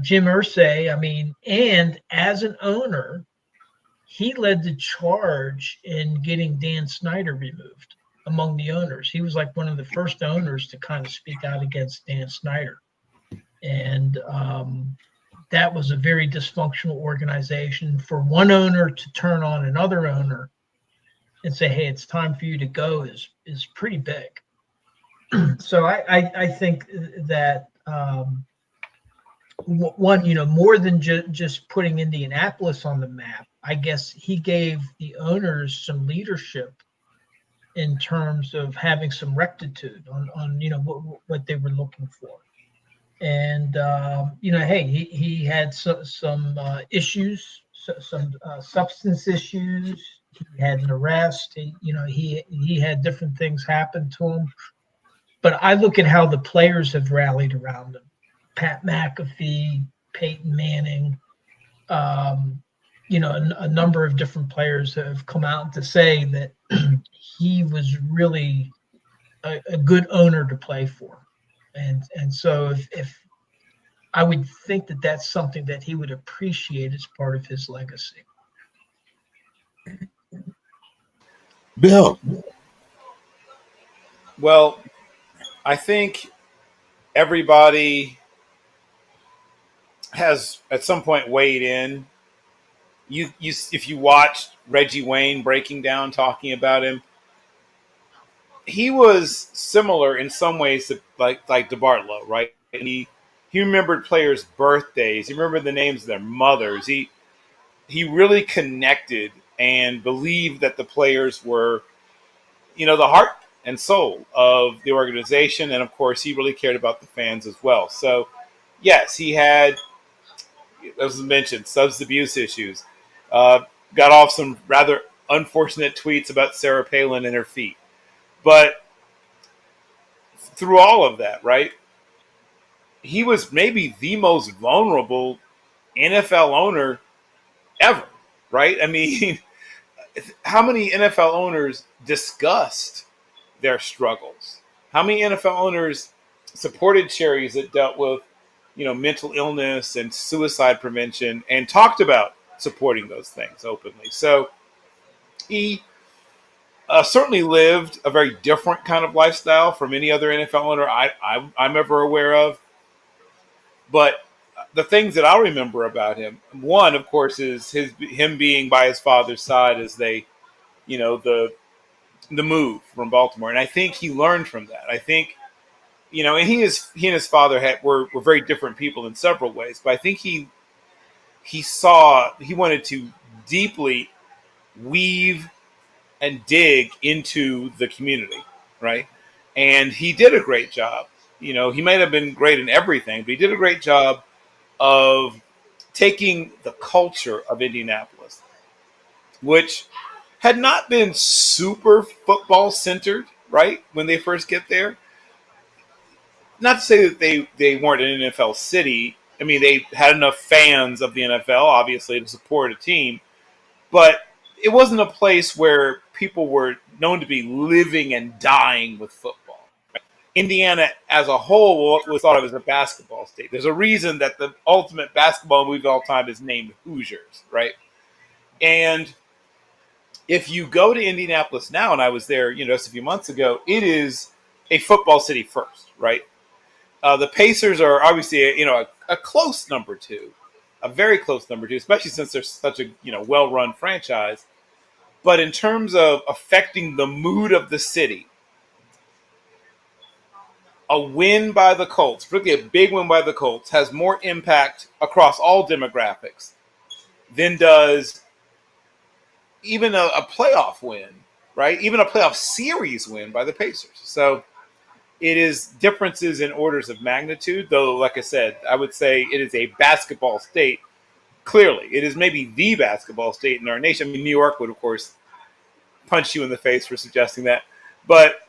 Speaker 2: Jim Irsay, and as an owner, he led the charge in getting Dan Snyder removed among the owners. He was like one of the first owners to kind of speak out against Dan Snyder. And that was a very dysfunctional organization. For one owner to turn on another owner and say, hey, it's time for you to go is pretty big. So I think that one, more than just putting Indianapolis on the map, I guess he gave the owners some leadership in terms of having some rectitude on what they were looking for. And hey, he had some issues, some substance issues. He had an arrest. He had different things happen to him. But I look at how the players have rallied around him. Pat McAfee, Peyton Manning, a number of different players have come out to say that he was really a good owner to play for. And so if I would think that that's something that he would appreciate as part of his legacy.
Speaker 1: Bill.
Speaker 6: Well, I think everybody has at some point weighed in. You if you watched Reggie Wayne breaking down, talking about him, he was similar in some ways to like DeBartolo, right? He remembered players' birthdays. He remembered the names of their mothers. He really connected and believed that the players were, the heart and soul of the organization. And of course, he really cared about the fans as well. So, yes, he had, as mentioned, substance abuse issues. Got off some rather unfortunate tweets about Sarah Palin and her feet. But through all of that, right, he was maybe the most vulnerable NFL owner ever, right? I mean, how many NFL owners discussed their struggles? How many NFL owners supported charities that dealt with, mental illness and suicide prevention and talked about supporting those things openly? So he certainly lived a very different kind of lifestyle from any other NFL owner I'm ever aware of. But the things that I'll remember about him, one, of course, is him being by his father's side as they, the move from Baltimore, and I think he learned from that. I think, and he and his father were very different people in several ways, but I think he wanted to deeply weave and dig into the community, right? And he did a great job. He might have been great in everything, but he did a great job of taking the culture of Indianapolis, which had not been super football centered, right, when they first get there. Not to say that they weren't an NFL city. I mean, they had enough fans of the NFL, obviously, to support a team, but it wasn't a place where people were known to be living and dying with football. Indiana as a whole was thought of as a basketball state. There's a reason that the ultimate basketball movie of all time is named Hoosiers, right? And if you go to Indianapolis now, and I was there, just a few months ago, it is a football city first, right? The Pacers are obviously, a close number two, a very close number two, especially since they're such a, well-run franchise. But in terms of affecting the mood of the city, a win by the Colts, particularly a big win by the Colts, has more impact across all demographics than does even a playoff win, right? Even a playoff series win by the Pacers. So it is differences in orders of magnitude, though, like I said, I would say it is a basketball state. Clearly, it is maybe the basketball state in our nation. I mean, New York would, of course, punch you in the face for suggesting that. But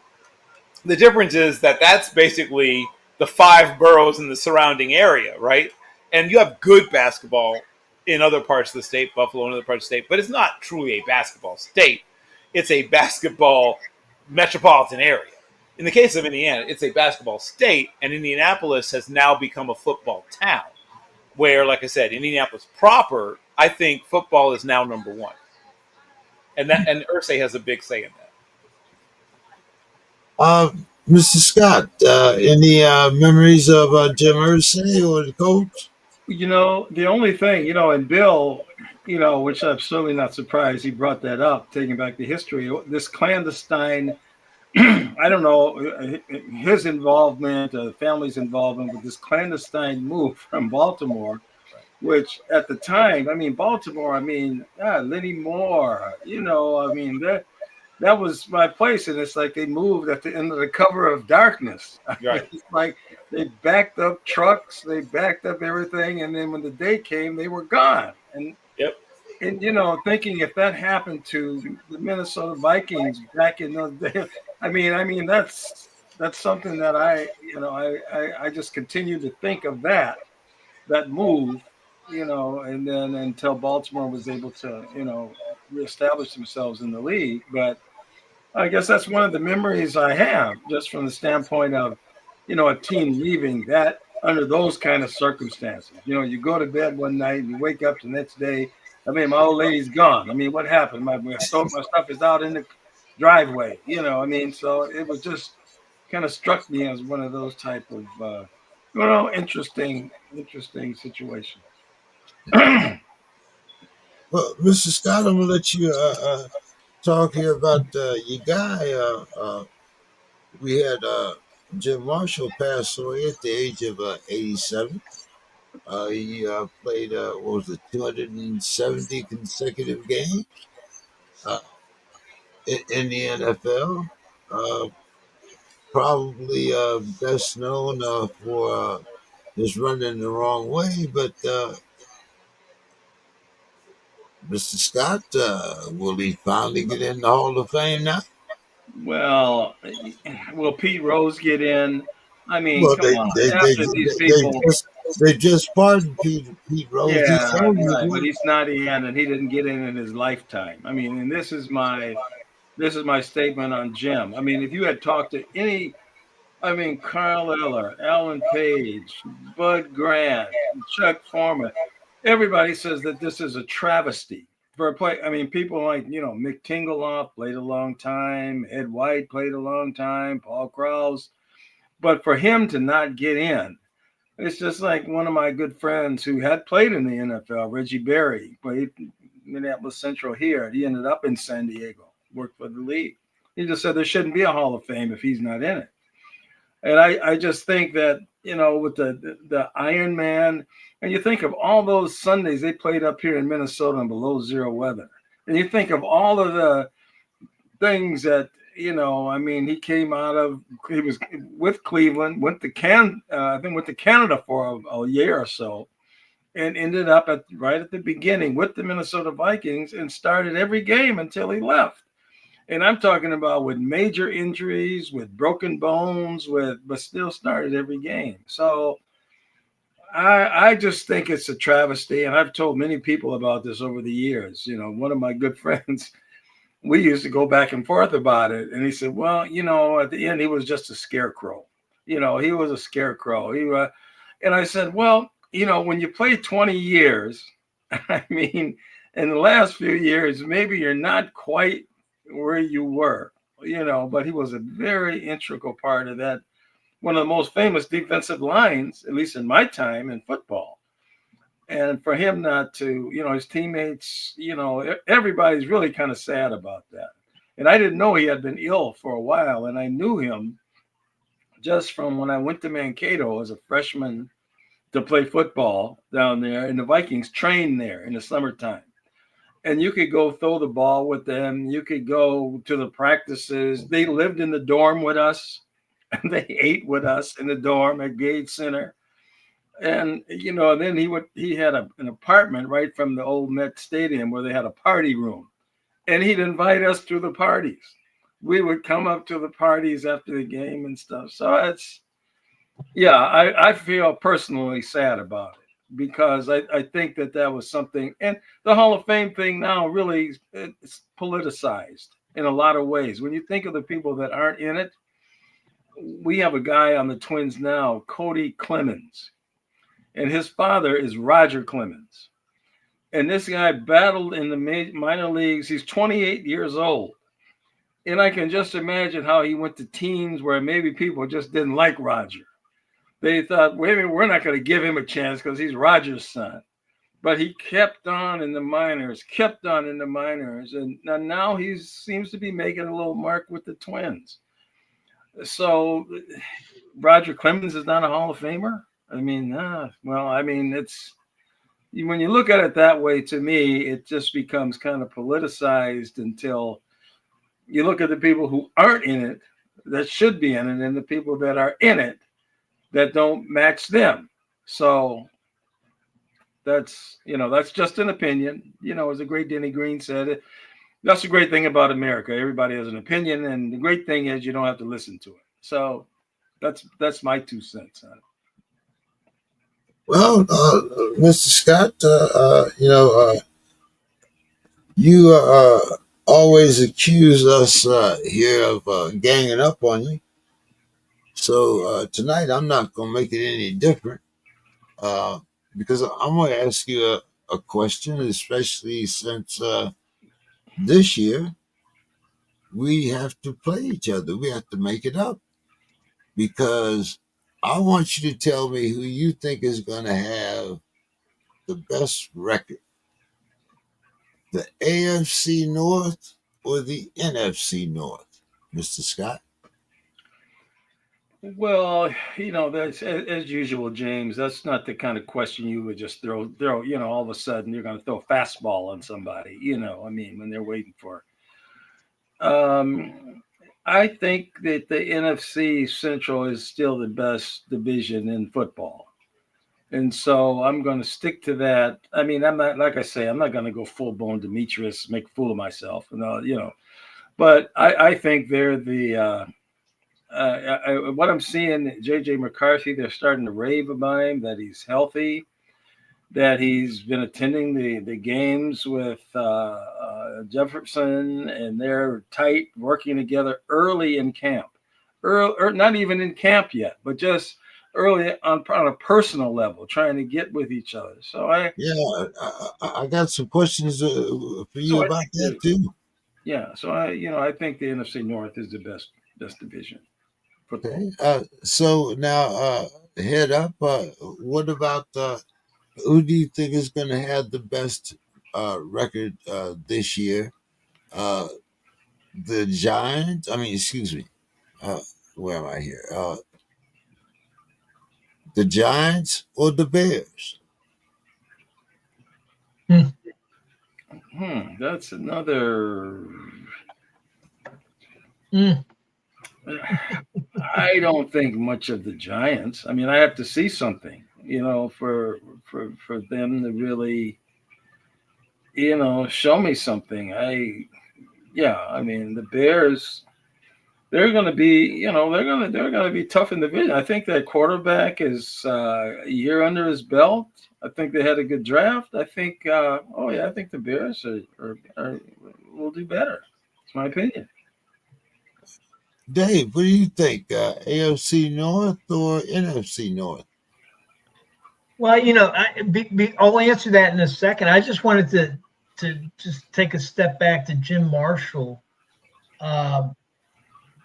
Speaker 6: the difference is that that's basically the 5 boroughs in the surrounding area, right? And you have good basketball in other parts of the state, Buffalo and other parts of the state, but it's not truly a basketball state. It's a basketball metropolitan area. In the case of Indiana, it's a basketball state, and Indianapolis has now become a football town where, like I said, Indianapolis proper, I think football is now number one. And Irsay has a big say in that.
Speaker 1: Mr. Scott, any memories of Jim Irsay or the coach?
Speaker 5: The only thing, and Bill, which I'm certainly not surprised he brought that up, taking back the history, this clandestine, I don't know, his involvement, the family's involvement with this clandestine move from Baltimore, which at the time, Baltimore, Lenny Moore, that was my place. And it's like they moved at the end of the cover of darkness.
Speaker 6: Right.
Speaker 5: It's like they backed up trucks, they backed up everything. And then when the day came, they were gone. And,
Speaker 6: Yep.
Speaker 5: And, thinking if that happened to the Minnesota Vikings back in those days, that's something that I just continue to think of that move, and then until Baltimore was able to, reestablish themselves in the league. But I guess that's one of the memories I have, just from the standpoint of, a team leaving that under those kind of circumstances. You go to bed one night and you wake up the next day. My old lady's gone. What happened? My stuff is out in the driveway, so it was just kind of struck me as one of those type of, interesting situations.
Speaker 1: Well, Mr. Scott, I'm going to let you talk here about your guy. We had Jim Marshall pass away at the age of 87. He played, 270 consecutive games in the NFL. Probably best known for his running the wrong way, but Mr. Scott, will he finally get in the Hall of Fame now?
Speaker 5: Well, will Pete Rose get in?
Speaker 1: Well,
Speaker 5: come on. After these people,
Speaker 1: they just pardoned Pete Rose. He
Speaker 5: Yeah,
Speaker 1: told you
Speaker 5: right. But
Speaker 1: that.
Speaker 5: he's not in, and he didn't get in his lifetime. I mean, and this is my statement on Jim. I mean, if you had talked to any, I mean, Carl Eller, Alan Page, Bud Grant, Chuck Foreman, everybody says that this is a travesty for a play. I mean, people like, Mick Tingeloff played a long time, Ed White played a long time, Paul Krause. But for him to not get in, it's just like one of my good friends who had played in the NFL, Reggie Berry, played Minneapolis Central here. He ended up in San Diego, worked for the league. He just said there shouldn't be a Hall of Fame if he's not in it. And I just think that, with the Iron Man, and you think of all those Sundays they played up here in Minnesota in below zero weather. And you think of all of the things that, I mean, he was with Cleveland, went to Canada for a year or so, and ended up right at the beginning with the Minnesota Vikings and started every game until he left. And I'm talking about with major injuries, with broken bones, but still started every game. So I just think it's a travesty. And I've told many people about this over the years. One of my good friends, we used to go back and forth about it. And he said, well, at the end, he was just a scarecrow. He was a scarecrow. And I said, well, when you play 20 years, I mean, in the last few years, maybe you're not quite where you were, but he was a very integral part of that. One of the most famous defensive lines, at least in my time in football. And for him not to, his teammates, everybody's really kind of sad about that. And I didn't know he had been ill for a while. And I knew him just from when I went to Mankato as a freshman to play football down there. And the Vikings trained there in the summertime. And you could go throw the ball with them. You could go to the practices. They lived in the dorm with us. And they ate with us in the dorm at Gage Center. And, then he had an apartment right from the old Met Stadium where they had a party room. And he'd invite us to the parties. We would come up to the parties after the game and stuff. So I feel personally sad about it because I think that was something. And the Hall of Fame thing now really it's politicized in a lot of ways. When you think of the people that aren't in it, we have a guy on the Twins now, Cody Clemens. And his father is Roger Clemens. And this guy battled in the minor leagues. He's 28 years old. And I can just imagine how he went to teams where maybe people just didn't like Roger. They thought, wait a minute, we're not going to give him a chance because he's Roger's son. But he kept on in the minors. And now he seems to be making a little mark with the Twins. So Roger Clemens is not a Hall of Famer? I mean, it's when you look at it that way, to me, it just becomes kind of politicized until you look at the people who aren't in it that should be in it and the people that are in it that don't match them. So that's just an opinion. As the great Denny Green said, that's the great thing about America. Everybody has an opinion, and the great thing is you don't have to listen to it. So that's my 2 cents on it.
Speaker 1: Well, Mr. Scott, you always accuse us here of ganging up on you. So tonight I'm not going to make it any different because I'm going to ask you a question, especially since this year we have to play each other. We have to make it up because I want you to tell me who you think is going to have the best record, the AFC North or the NFC North, Mr. Scott?
Speaker 5: Well, that's as usual, James. That's not the kind of question you would just throw. All of a sudden you're going to throw a fastball on somebody. When they're waiting for. I think that the NFC Central is still the best division in football, and so I'm going to stick to that. I mean, I'm not like I say, I'm not going to go full blown Demetrius, make a fool of myself, but I think they're the what I'm seeing, J.J. McCarthy, they're starting to rave about him, that he's healthy, that he's been attending the games with Jefferson, and they're tight, working together early in camp. Or not even in camp yet, but just early on a personal level, trying to get with each other. So I
Speaker 1: got some questions for you about that too.
Speaker 5: Yeah, so I think the NFC North is the best division. Football.
Speaker 1: Okay. So now, head up. What about who do you think is going to have the best record this year? The Giants. I mean, excuse me. Where am I here? The Giants or the Bears?
Speaker 5: That's another. I don't think much of the Giants. I mean, I have to see something, for them to really, show me something. I mean, the Bears, they're going to be, they're going to be tough in the division. I think that quarterback is a year under his belt. I think they had a good draft. I think, I think the Bears will do better. It's my opinion.
Speaker 1: Dave, what do you think? AFC North or NFC North?
Speaker 2: Well, I'll answer that in a second. I just wanted to just take a step back to Jim Marshall.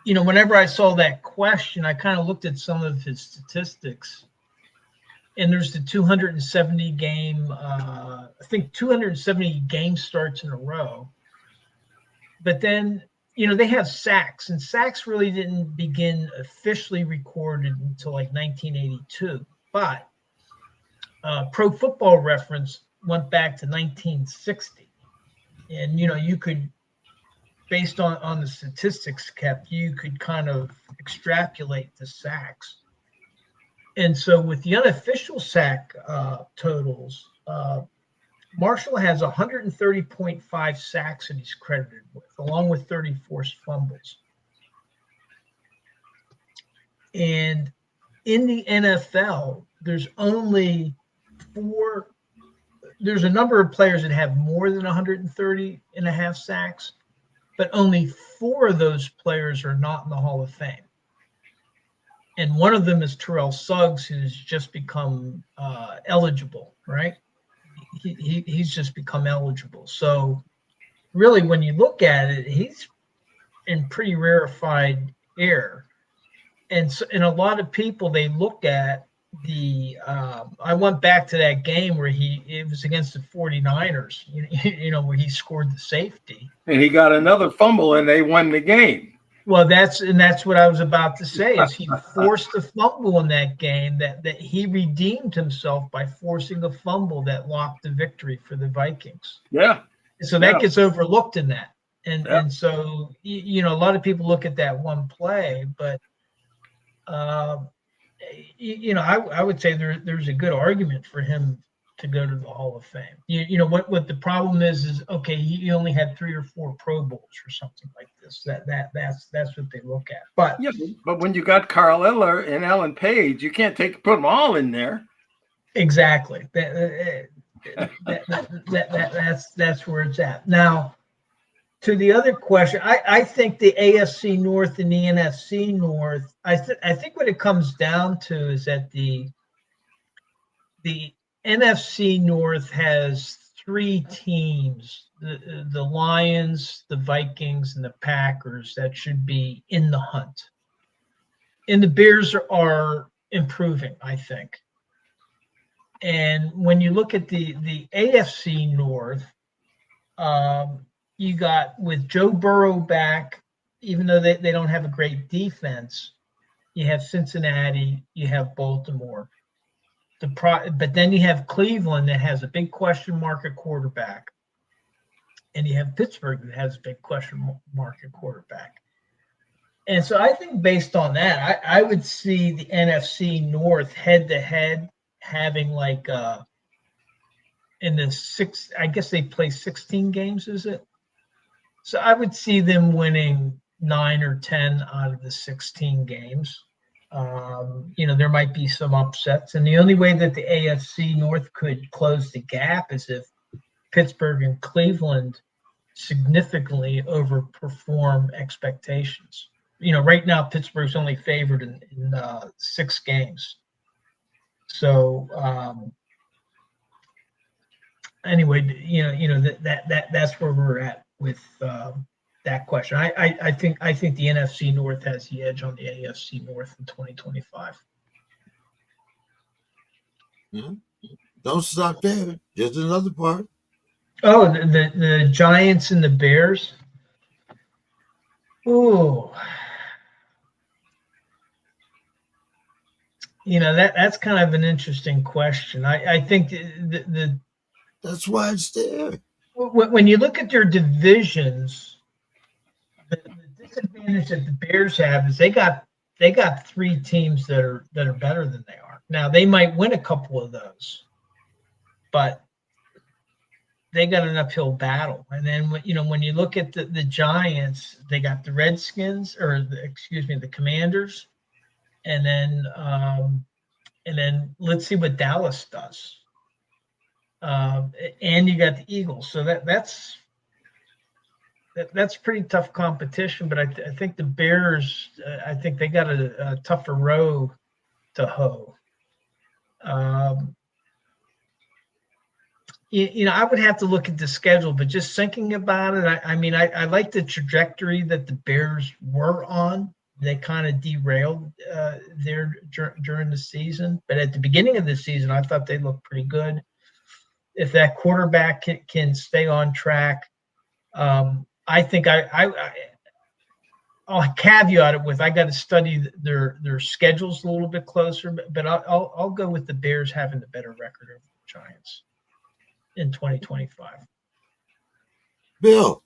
Speaker 2: Whenever I saw that question, I kind of looked at some of his statistics. And there's the 270 game, I think 270 game starts in a row. But then, they have sacks, and sacks really didn't begin officially recorded until like 1982. But Pro Football Reference went back to 1960. And, you could, based on the statistics kept, you could kind of extrapolate the sacks. And so with the unofficial sack totals, Marshall has 130.5 sacks that he's credited with, along with 30 forced fumbles. And in the NFL, there's only there's a number of players that have more than 130.5 sacks, but only 4 of those players are not in the Hall of Fame. And one of them is Terrell Suggs, who's just become eligible, right? He's just become eligible. So really, when you look at it, he's in pretty rarefied air. And a lot of people, they look at I went back to that game where it was against the 49ers, where he scored the safety.
Speaker 5: And he got another fumble and they won the game.
Speaker 2: Well, that's what I was about to say, is he forced a fumble in that game that he redeemed himself by forcing a fumble that locked the victory for the Vikings.
Speaker 5: Yeah.
Speaker 2: So that gets overlooked in that. And so, a lot of people look at that one play, but, I would say there's a good argument for him to go to the Hall of Fame. What the problem is okay, he only had 3 or 4 Pro Bowls or something like this. That's what they look at. But
Speaker 5: but when you got Carl Eller and Alan Page, you can't put them all in there.
Speaker 2: Exactly. That's where it's at. Now, to the other question, I think the AFC North and the NFC North, I think what it comes down to is that the NFC North has 3 teams, the Lions, the Vikings, and the Packers, that should be in the hunt. And the Bears are improving, I think. And when you look at the AFC North, you got, with Joe Burrow back, even though they don't have a great defense, you have Cincinnati, you have Baltimore. But then you have Cleveland that has a big question mark at quarterback. And you have Pittsburgh that has a big question mark at quarterback. And so I think based on that, I would see the NFC North head-to-head having like in the 6, I guess they play 16 games, is it? So I would see them winning 9 or 10 out of the 16 games. There might be some upsets. And the only way that the AFC North could close the gap is if Pittsburgh and Cleveland significantly overperform expectations. Right now Pittsburgh's only favored in 6 games. So anyway, that's where we're at with that question. I think the NFC North has the edge on the AFC North in 2025.
Speaker 1: Don't stop there. Just another part.
Speaker 2: Oh, the Giants and the Bears. Ooh. That's kind of an interesting question. I think the
Speaker 1: that's why it's there.
Speaker 2: When you look at their divisions, the disadvantage that the Bears have is they got 3 teams that are better than they are. Now they might win a couple of those, but they got an uphill battle. And then when you look at the Giants, they got the Redskins, or the Commanders, and then let's see what Dallas does. And you got the Eagles, so that's pretty tough competition. But I think the Bears, I think they got a tougher row to hoe. I would have to look at the schedule, but just thinking about it, I like the trajectory that the Bears were on. They kind of derailed there during the season, but at the beginning of the season, I thought they looked pretty good. If that quarterback can stay on track, I think I'll caveat it with I got to study their schedules a little bit closer, but I'll go with the Bears having the better record of the Giants in 2025.
Speaker 1: Bill.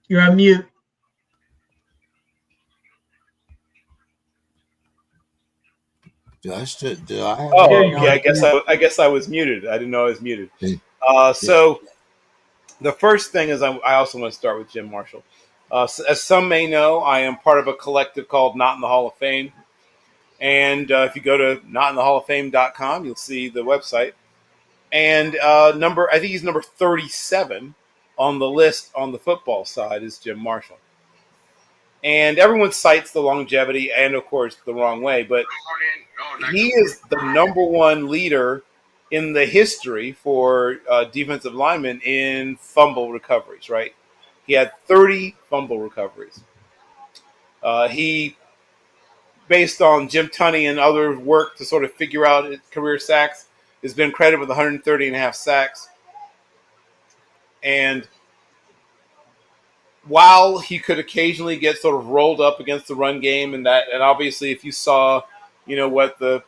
Speaker 2: You're on mute.
Speaker 1: Did I
Speaker 6: Oh, okay. I guess I was muted. I didn't know I was muted. So the first thing is I also want to start with Jim Marshall. As some may know, I am part of a collective called Not in the Hall of Fame. And if you go to notinthehalloffame.com, you'll see the website. And I think he's number 37 on the list on the football side is Jim Marshall. And everyone cites the longevity and, of course, the wrong way. But he is the number one leader in the history for defensive linemen in fumble recoveries, right? He had 30 fumble recoveries. He, based on Jim Tunney and other work to sort of figure out his career sacks, has been credited with 130 and a half sacks. And while he could occasionally get sort of rolled up against the run game, and obviously if you saw, what the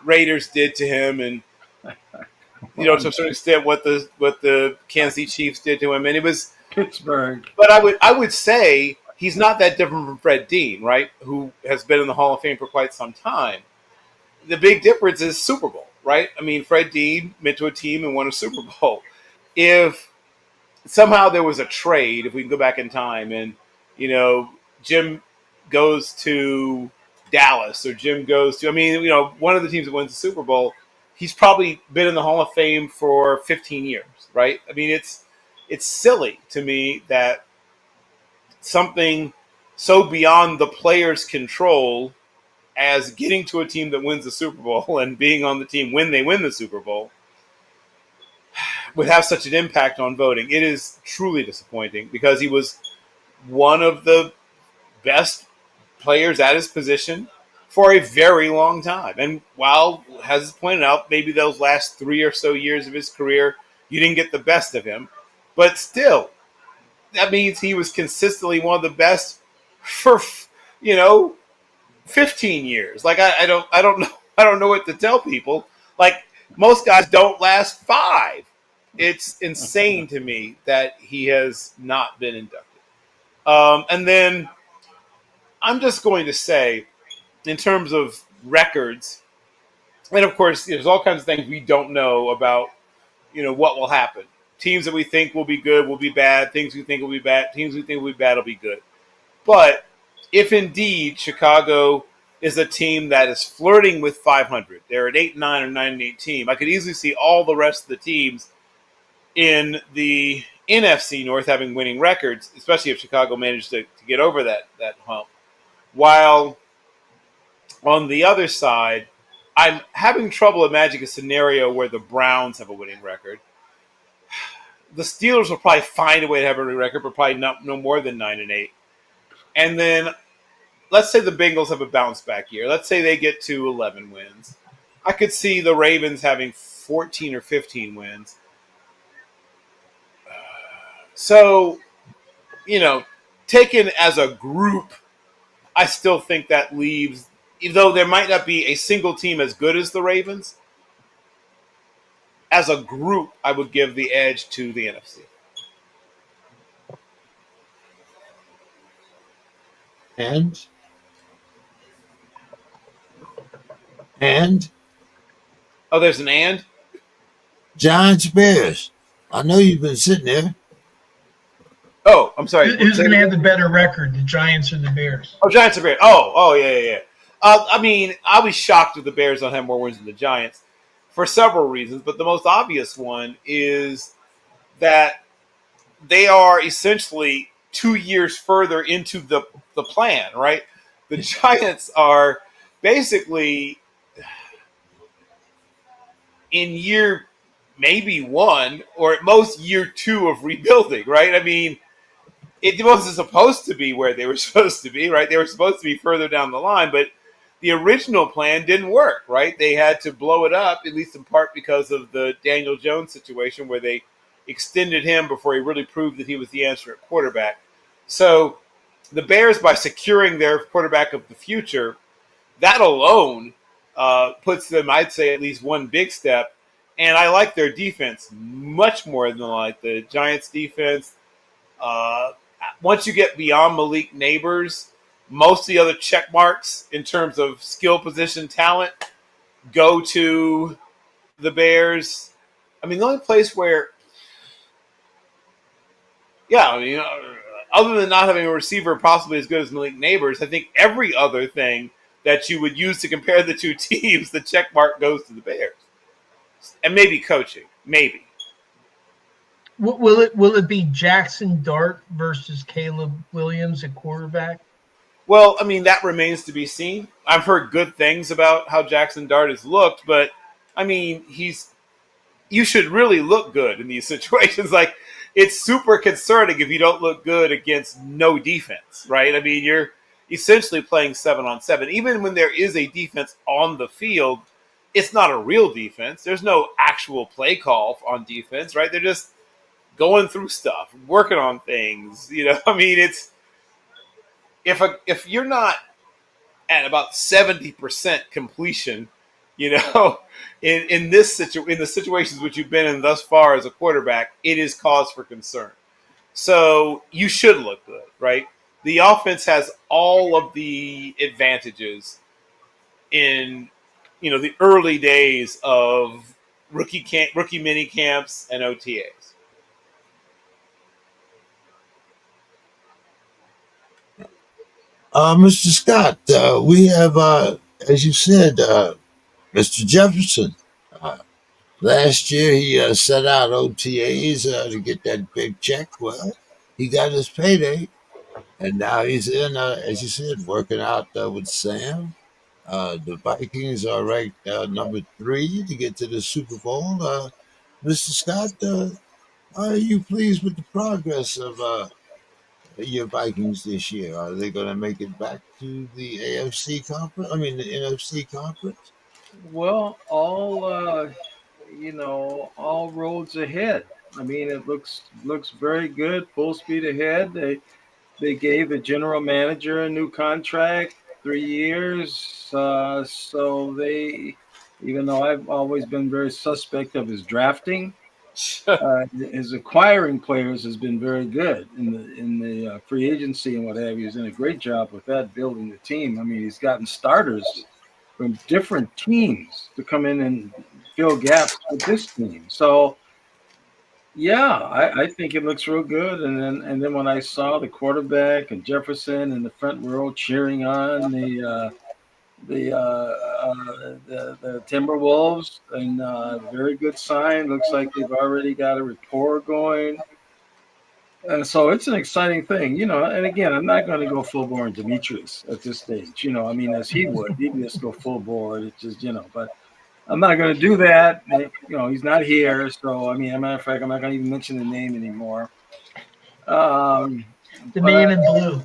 Speaker 6: Raiders did to him, and to a certain extent what the Kansas City Chiefs did to him, and it was
Speaker 5: Pittsburgh.
Speaker 6: But I would say he's not that different from Fred Dean, right? Who has been in the Hall of Fame for quite some time. The big difference is Super Bowl, right? I mean, Fred Dean went to a team and won a Super Bowl. If somehow there was a trade, if we can go back in time, and Jim goes to Dallas, or Jim goes to, one of the teams that wins the Super Bowl, he's probably been in the Hall of Fame for 15 years, right? I mean, it's silly to me that something so beyond the player's control as getting to a team that wins the Super Bowl and being on the team when they win the Super Bowl would have such an impact on voting. It is truly disappointing because he was one of the best players at his position for a very long time. And while, as pointed out, maybe those last 3 or so years of his career, you didn't get the best of him. But still, that means he was consistently one of the best for, 15 years. Like, I don't know what to tell people. Like, most guys don't last 5. It's insane to me that he has not been inducted. And then I'm just going to say, in terms of records, and of course, there's all kinds of things we don't know about what will happen. Teams that we think will be good will be bad. Things we think will be bad. Teams we think will be bad will be good. But if indeed Chicago is a team that is flirting with 500, they're an 8-9 or 9-8 team. I could easily see all the rest of the teams in the NFC North having winning records, especially if Chicago managed to get over that hump. While on the other side, I'm having trouble imagining a scenario where the Browns have a winning record. The Steelers will probably find a way to have a winning record, but probably no more than 9-8. And then let's say the Bengals have a bounce back year. Let's say they get to 11 wins. I could see the Ravens having 14 or 15 wins. So, taken as a group, I still think that leaves, even though there might not be a single team as good as the Ravens, as a group, I would give the edge to the NFC.
Speaker 1: And
Speaker 6: Oh, there's an and?
Speaker 1: Giants Bears. I know you've been sitting there.
Speaker 6: Oh, I'm sorry.
Speaker 2: Who's going to have the better record, the Giants or the Bears?
Speaker 6: Oh, Giants are Bears. Oh, yeah. I'll be shocked if the Bears don't have more wins than the Giants for several reasons, but the most obvious one is that they are essentially 2 years further into the plan, right? The Giants are basically in year maybe 1 or at most year 2 of rebuilding, right? I mean, it wasn't supposed to be where they were supposed to be, right? They were supposed to be further down the line, but the original plan didn't work, right? They had to blow it up, at least in part because of the Daniel Jones situation where they extended him before he really proved that he was the answer at quarterback. So the Bears, by securing their quarterback of the future, that alone puts them, I'd say, at least one big step. And I like their defense much more than I like the Giants' defense. Once you get beyond Malik Neighbors, most of the other check marks in terms of skill position talent go to the Bears. I mean, the only place where, other than not having a receiver possibly as good as Malik Neighbors, I think every other thing that you would use to compare the two teams, the check mark goes to the Bears. And maybe coaching, maybe.
Speaker 2: Will it be Jackson Dart versus Caleb Williams at quarterback?
Speaker 6: Well, I mean, that remains to be seen. I've heard good things about how Jackson Dart has looked, but I mean, you should really look good in these situations. Like, it's super concerning if you don't look good against no defense, right? I mean, you're essentially playing 7-on-7. Even when there is a defense on the field, it's not a real defense. There's no actual play call on defense, right? They're just going through stuff, working on things. I mean, it's if you're not at about 70% completion, in the situations which you've been in thus far as a quarterback, it is cause for concern. So you should look good, right? The offense has all of the advantages in the early days of rookie mini camps and OTAs.
Speaker 1: Mr. Scott, we have, as you said, Mr. Jefferson. Last year, he set out OTAs to get that big check. Well, he got his payday, and now he's in, as you said, working out with Sam. The Vikings are ranked number 3 to get to the Super Bowl. Mr. Scott, are you pleased with the progress of your Vikings this year? Are they going to make it back to the AFC conference? I mean, the NFC conference?
Speaker 5: Well, all roads ahead. I mean, it looks very good, full speed ahead. They gave the general manager a new contract, 3 years. So they, even though I've always been very suspect of his drafting, his acquiring players has been very good in the free agency and what have you. He's done a great job with that, building the team. I mean, he's gotten starters from different teams to come in and fill gaps with this team. So Yeah, I think it looks real good. And then when I saw the quarterback and Jefferson in the front row cheering on the Timberwolves, and very good sign. Looks like they've already got a rapport going. So it's an exciting thing, And again, I'm not going to go full bore Demetrius at this stage, I mean, as he would, he'd just go full bore. It's just, but I'm not going to do that. He's not here. So, I mean, as a matter of fact, I'm not going to even mention the name anymore. Um,
Speaker 2: The
Speaker 5: but,
Speaker 2: man in blue.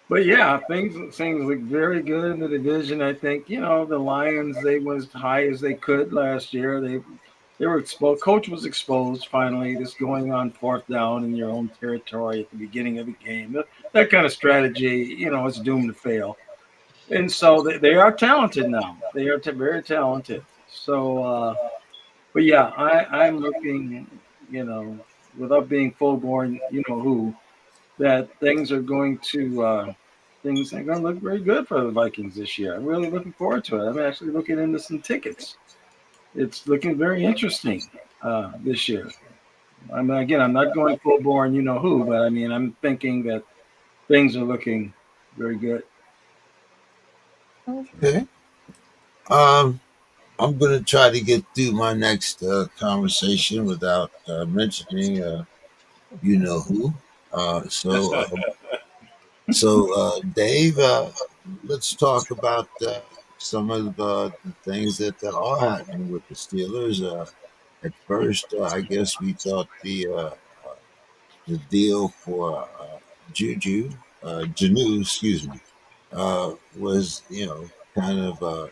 Speaker 5: but yeah, things look very good in the division. I think, the Lions, they went as high as they could last year. They were exposed. Coach was exposed finally. This going on fourth down in your own territory at the beginning of the game. That kind of strategy, is doomed to fail. And so they are talented now. They are very talented. So, but yeah, I'm looking, without being full born, who, that things are going to look very good for the Vikings this year. I'm really looking forward to it. I'm actually looking into some tickets. It's looking very interesting this year. I mean, again, I'm not going full born, who, but I mean, I'm thinking that things are looking very good.
Speaker 1: Okay. Um, I'm going to try to get through my next conversation without mentioning you know who. Uh, so, uh, Dave, let's talk about some of the things that are happening with the Steelers. At first, I guess we thought the deal for Juju, Janu, excuse me, was kind of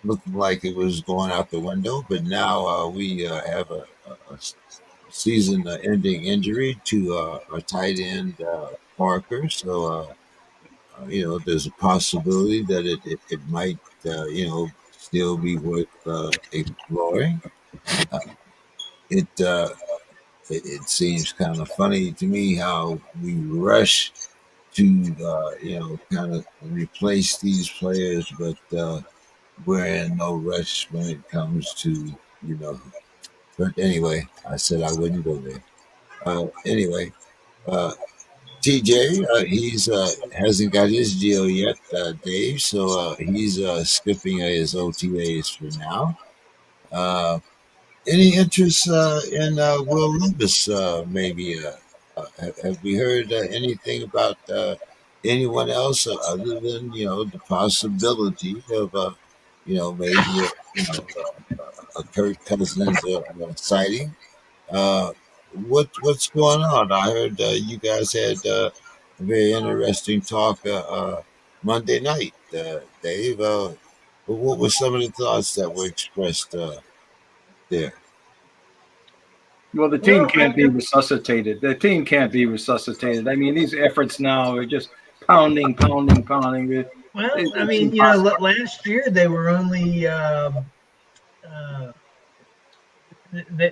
Speaker 1: looked like it was going out the window. But now we have a season-ending injury to our tight end Parker. So there's a possibility that it might still be worth exploring. Uh, it, uh, it seems kind of funny to me how we rush to kind of replace these players, but we're in no rush when it comes to you know. But anyway, I said I wouldn't go there. Anyway, uh, TJ, he's hasn't got his deal yet, Dave. So he's skipping his OTAs for now. Uh, any interest in Will Levis? Maybe have we heard anything about anyone else other than the possibility of maybe a Kirk Cousins sighting? Uh, what's going on? I heard you guys had a very interesting talk Monday night, Dave. What were some of the thoughts that were expressed there?
Speaker 5: Well, the team
Speaker 2: Well,
Speaker 5: can't be resuscitated. The team can't be resuscitated. I mean, these efforts now are just pounding, pounding, pounding.
Speaker 2: I
Speaker 5: It's
Speaker 2: mean,
Speaker 5: impossible.
Speaker 2: last year they were only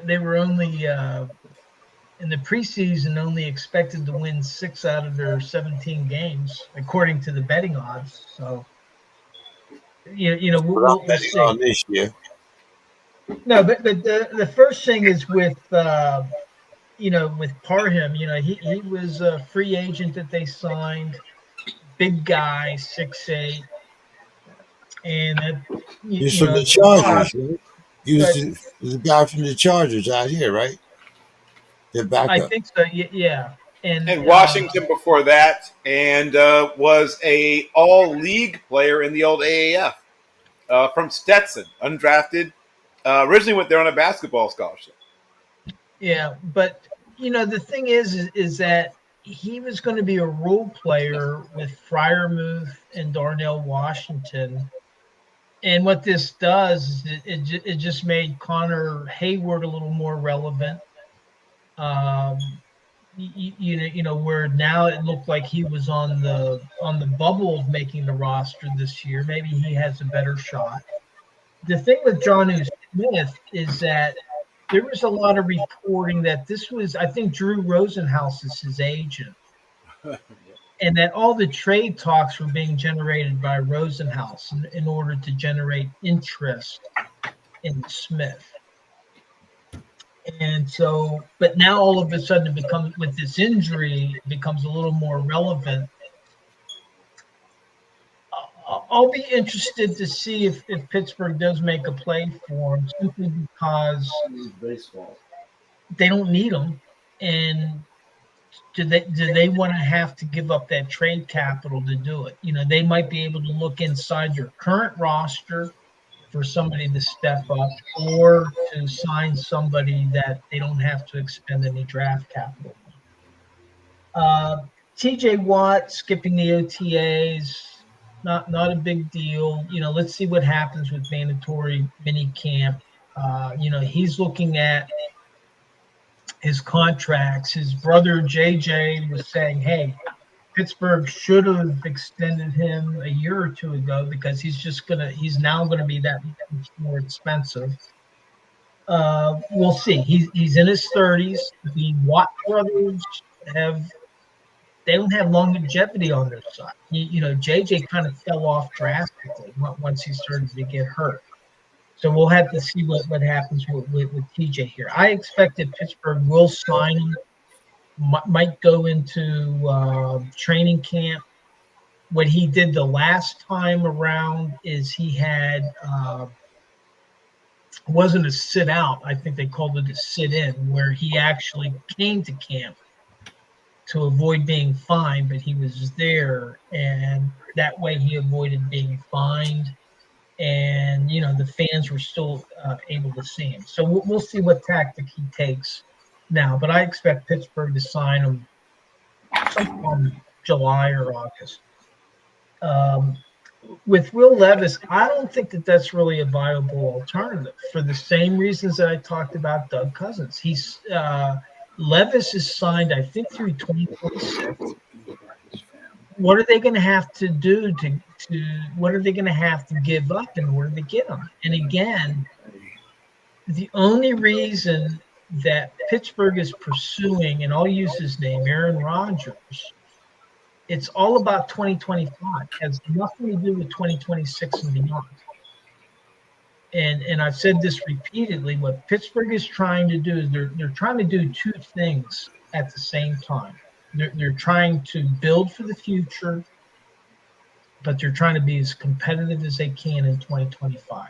Speaker 2: they were only in the preseason only expected to win 6 out of their 17 games according to the betting odds. So
Speaker 1: But I'm
Speaker 2: we'll
Speaker 1: betting
Speaker 2: see.
Speaker 1: on this year.
Speaker 2: No, but the first thing is with with Parham. He was a free agent that they signed. Big guy, 6'8", and
Speaker 1: He's from the
Speaker 2: Wash.
Speaker 1: Chargers, right? He was
Speaker 2: But
Speaker 1: the guy from the Chargers out here, right? Their
Speaker 2: I
Speaker 1: backup.
Speaker 2: think so. Yeah, and
Speaker 6: And Washington before that, and was a all league player in the old AAF from Stetson, undrafted. Originally went there on a basketball scholarship.
Speaker 2: yeah, but the thing is that he was going to be a role player with Freiermuth and Darnell Washington. And what this does is it just made Connor Hayward a little more relevant. Where now it looked like he was on the bubble of making the roster this year. Maybe he has a better shot. The thing with Jonnu Smith is that there was a lot of reporting that this was, I think Drew Rosenhaus is his agent. and that all the trade talks were being generated by Rosenhaus in order to generate interest in Smith. And so, but now all of a sudden it becomes, with this injury, it becomes a little more relevant. I'll be interested to see if Pittsburgh does make a play for him, simply because
Speaker 4: baseball.
Speaker 2: they don't need him. And do they want to have to give up that trade capital to do it? You know, they might be able to look inside their current roster for somebody to step up, or to sign somebody that they don't have to expend any draft capital on. TJ Watt skipping the OTAs, not a big deal. You know, let's see what happens with mandatory mini camp. You know, he's looking at his contracts. His brother JJ was saying, hey, Pittsburgh should have extended him a year or two ago, because he's now gonna be that much more expensive. We'll see. He's in his 30s. The Watt brothers they don't have longevity on their side. JJ kind of fell off drastically once he started to get hurt. So we'll have to see what happens with TJ here. I expect that Pittsburgh will sign him. Might go into training camp. What he did the last time around is he had wasn't a sit out. I think they called it a sit in, where he actually came to camp to avoid being fined, but he was there, and that way he avoided being fined. And the fans were still able to see him. So we'll see what tactic he takes now, but I expect Pittsburgh to sign him sometime July or August. With Will Levis, I don't think that's really a viable alternative, for the same reasons that I talked about Doug Cousins. Levis is signed, I think, through 2026. What are they going to have to do what are they going to have to give up in order to get him? And again, the only reason that Pittsburgh is pursuing, and I'll use his name, Aaron Rodgers, it's all about 2025. It has nothing to do with 2026 and beyond. And I've said this repeatedly, what Pittsburgh is trying to do is they're trying to do two things at the same time. They're trying to build for the future, but they're trying to be as competitive as they can in 2025.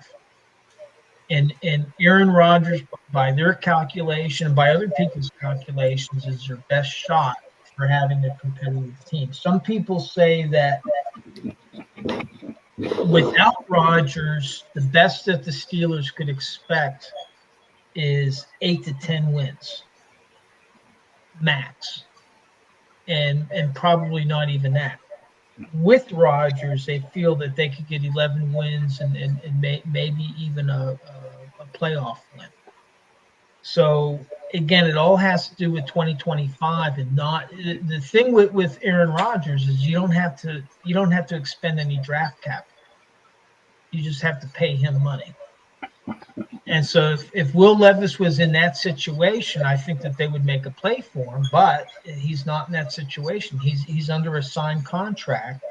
Speaker 2: And Aaron Rodgers, by their calculation, by other people's calculations, is their best shot for having a competitive team. Some people say that without Rodgers, the best that the Steelers could expect is 8 to 10 wins max, and probably not even that. With Rodgers, they feel that they could get 11 wins and maybe even a playoff win. So again, it all has to do with 2025, and not the thing with Aaron Rodgers is you don't have to expend any draft capital. You just have to pay him money. And so if Will Levis was in that situation, I think that they would make a play for him, but he's not in that situation. He's under a signed contract.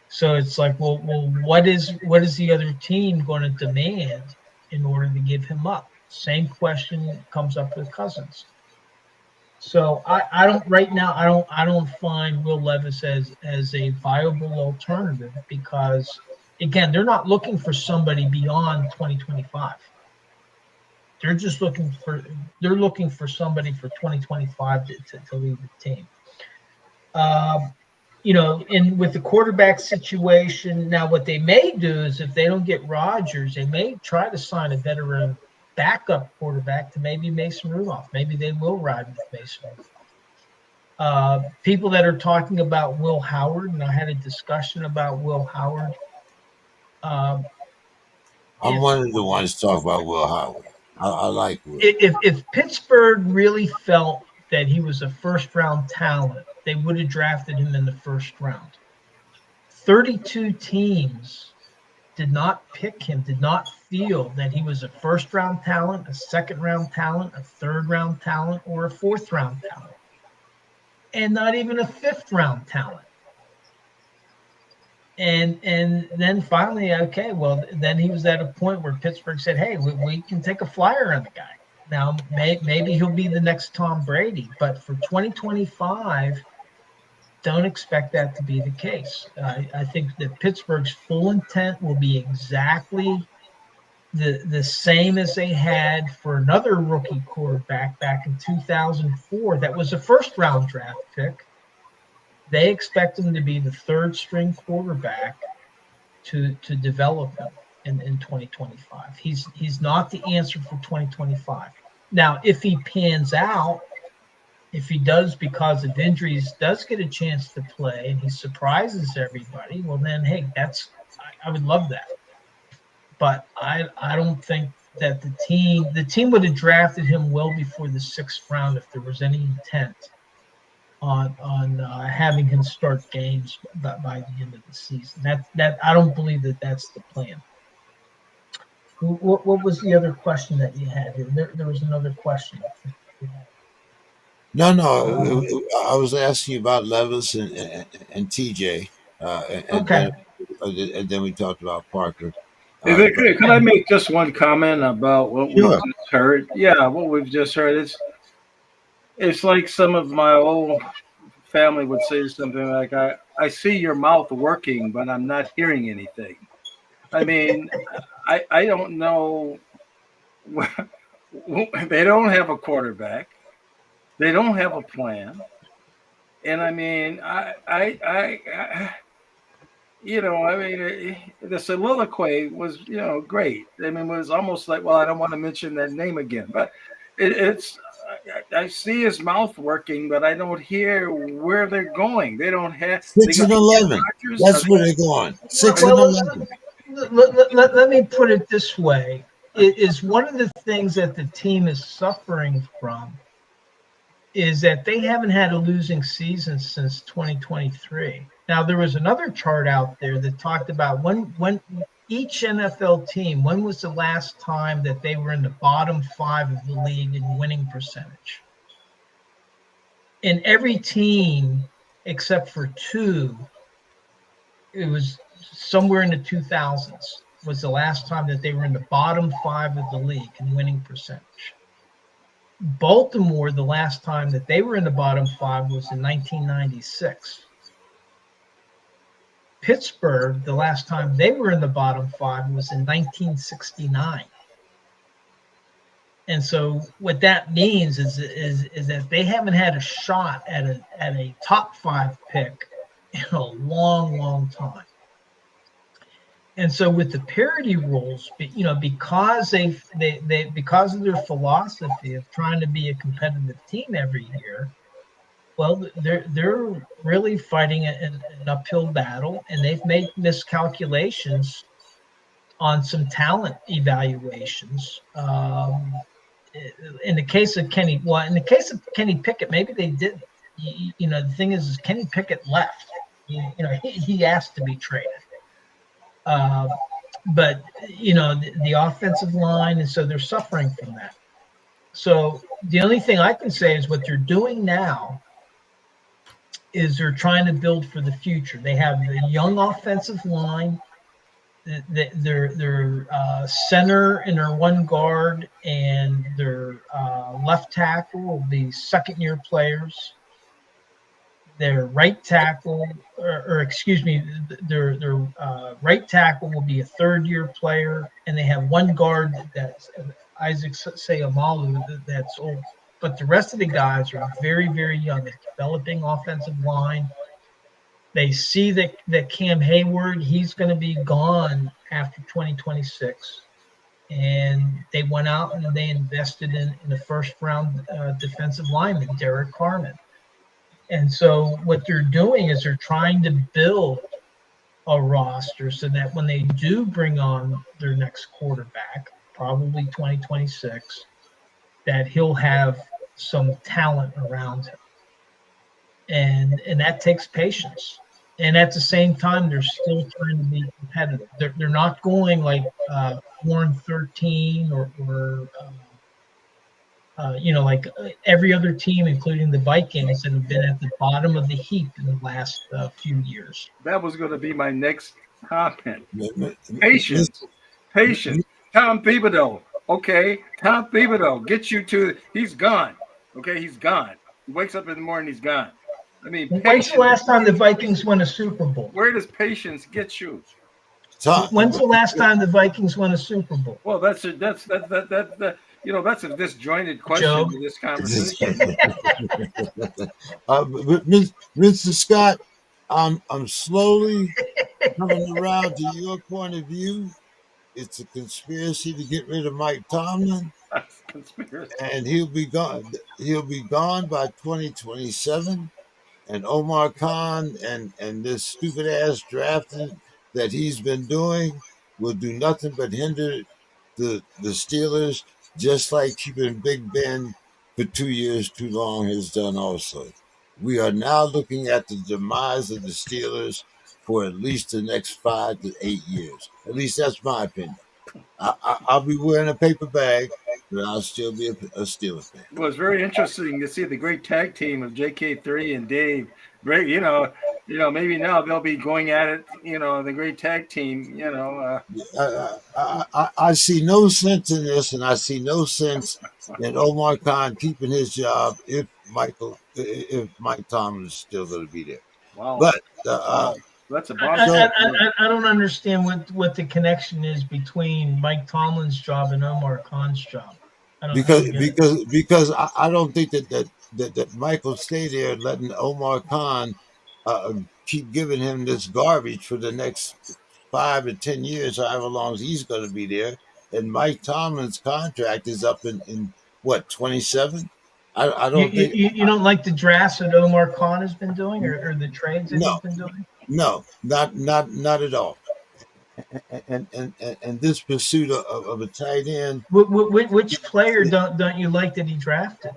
Speaker 2: So it's like, well, what is the other team going to demand in order to give him up? Same question comes up with Cousins. So I don't find Will Levis as a viable alternative, because again, they're not looking for somebody beyond 2025. They're just looking for somebody for 2025 to lead the team. And with the quarterback situation, now what they may do is, if they don't get Rodgers, they may try to sign a veteran backup quarterback to maybe Mason Rudolph. Maybe they will ride with Mason Rudolph. People that are talking about Will Howard, and I had a discussion about Will Howard.
Speaker 1: I'm one of the ones to talk about Will Howard. I like Will.
Speaker 2: If Pittsburgh really felt that he was a first-round talent, they would have drafted him in the first round. 32 teams did not pick him, did not feel that he was a first-round talent, a second-round talent, a third-round talent, or a fourth-round talent, and not even a fifth-round talent. And then finally, okay, well, then he was at a point where Pittsburgh said, hey, we can take a flyer on the guy. Now, maybe he'll be the next Tom Brady, but for 2025, don't expect that to be the case. I think that Pittsburgh's full intent will be exactly the same as they had for another rookie quarterback back in 2004 that was a first-round draft pick. They expect him to be the third-string quarterback to develop him in 2025. He's not the answer for 2025. Now, if he pans out, if he does, because of injuries, does get a chance to play and he surprises everybody, well then, hey, I would love that. But I don't think that the team would have drafted him well before the 6th round if there was any intent on having him start games by the end of the season. That I don't believe that that's the plan. What was the other question that you had here? There was another question.
Speaker 1: No, I was asking you about Levis and TJ,
Speaker 2: Okay.
Speaker 1: and then we talked about Parker.
Speaker 5: Hey,
Speaker 1: But
Speaker 5: Victor, could I make just one comment about what we've
Speaker 1: sure,
Speaker 5: just heard? Yeah, what we've just heard. It's like some of my old family would say something like, I see your mouth working, but I'm not hearing anything. I mean, I don't know. They don't have a quarterback. They don't have a plan. And I mean, the soliloquy was, great. I mean, it was almost like, well, I don't want to mention that name again, but I see his mouth working, but I don't hear where they're going. They don't have. They
Speaker 1: 6
Speaker 5: got
Speaker 1: and 11.
Speaker 5: Rodgers.
Speaker 1: That's where they're going. 6 and
Speaker 2: Well,
Speaker 1: 11.
Speaker 2: let me put it this way. It is one of the things that the team is suffering from is that they haven't had a losing season since 2023. Now, there was another chart out there that talked about when each NFL team, when was the last time that they were in the bottom 5 of the league in winning percentage? And every team except for 2, it was somewhere in the 2000s was the last time that they were in the bottom 5 of the league in winning percentage. Baltimore, the last time that they were in the bottom 5 was in 1996. Pittsburgh, the last time they were in the bottom 5 was in 1969. And so what that means is that they haven't had a shot at a top 5 pick in a long, long time. And so with the parity rules, because because of their philosophy of trying to be a competitive team every year, well, they're really fighting an uphill battle, and they've made miscalculations on some talent evaluations. In the case of Kenny Pickett, maybe they didn't. The thing is Kenny Pickett left. He asked to be traded. But the offensive line, and so they're suffering from that. So the only thing I can say is what they're doing now is they're trying to build for the future. They have a young offensive line. Their center and their one guard and their left tackle will be second-year players. Their right tackle, their right tackle will be a third-year player, and they have one guard that's Isaac Seumalo that's old. But the rest of the guys are very, very young. It's developing offensive line. They see that Cam Hayward, he's going to be gone after 2026. And they went out and they invested in the first-round defensive lineman, Derek Carmen. And so what they're doing is they're trying to build a roster so that when they do bring on their next quarterback, probably 2026, that he'll have some talent around him. And that takes patience. And at the same time, they're still trying to be competitive. They're not going like 4-13 or Like every other team, including the Vikings, that have been at the bottom of the heap in the last few years.
Speaker 5: That was going to be my next comment.
Speaker 1: M- m-
Speaker 5: Patience. Patience. Tom Thibodeau. Okay. Tom Thibodeau gets you to, he's gone. Okay. He's gone. He wakes up in the morning, he's gone. I mean,
Speaker 2: When's
Speaker 5: patience.
Speaker 2: the last time the Vikings won a Super Bowl?
Speaker 5: Where does patience get you?
Speaker 2: When's the last time the Vikings won a Super Bowl?
Speaker 5: Well, that's a disjointed question
Speaker 2: Joe?
Speaker 5: to this conversation.
Speaker 1: Mr. Scott, I'm slowly coming around to your point of view. It's a conspiracy to get rid of Mike Tomlin,
Speaker 5: That's conspiracy.
Speaker 1: and he'll be gone. He'll be gone by 2027. And Omar Khan and this stupid ass drafting that he's been doing will do nothing but hinder the Steelers, just like keeping Big Ben for 2 years too long has done also. We are now looking at the demise of the Steelers for at least the next 5 to 8 years. At least that's my opinion. I'll be wearing a paper bag, but I'll still be a Steelers fan.
Speaker 5: It was very interesting to see the great tag team of JK3 and Dave. Great, maybe now they'll be going at it. The great tag team.
Speaker 1: I see no sense in this, and I see no sense in Omar Khan keeping his job if Mike Tomlin is still going to be there.
Speaker 5: Wow.
Speaker 1: But
Speaker 5: that's a
Speaker 2: I don't understand what the connection is between Mike Tomlin's job and Omar Khan's job.
Speaker 1: Because I don't think that Mike will stay there letting Omar Khan keep giving him this garbage for the next 5 to 10 years, however long he's going to be there. And Mike Tomlin's contract is up in what, 27? I don't think
Speaker 2: you don't like the drafts that Omar Khan has been doing, or the trades that he's been doing.
Speaker 1: No, not at all. And this pursuit of a tight end.
Speaker 2: Which player don't you like that he drafted?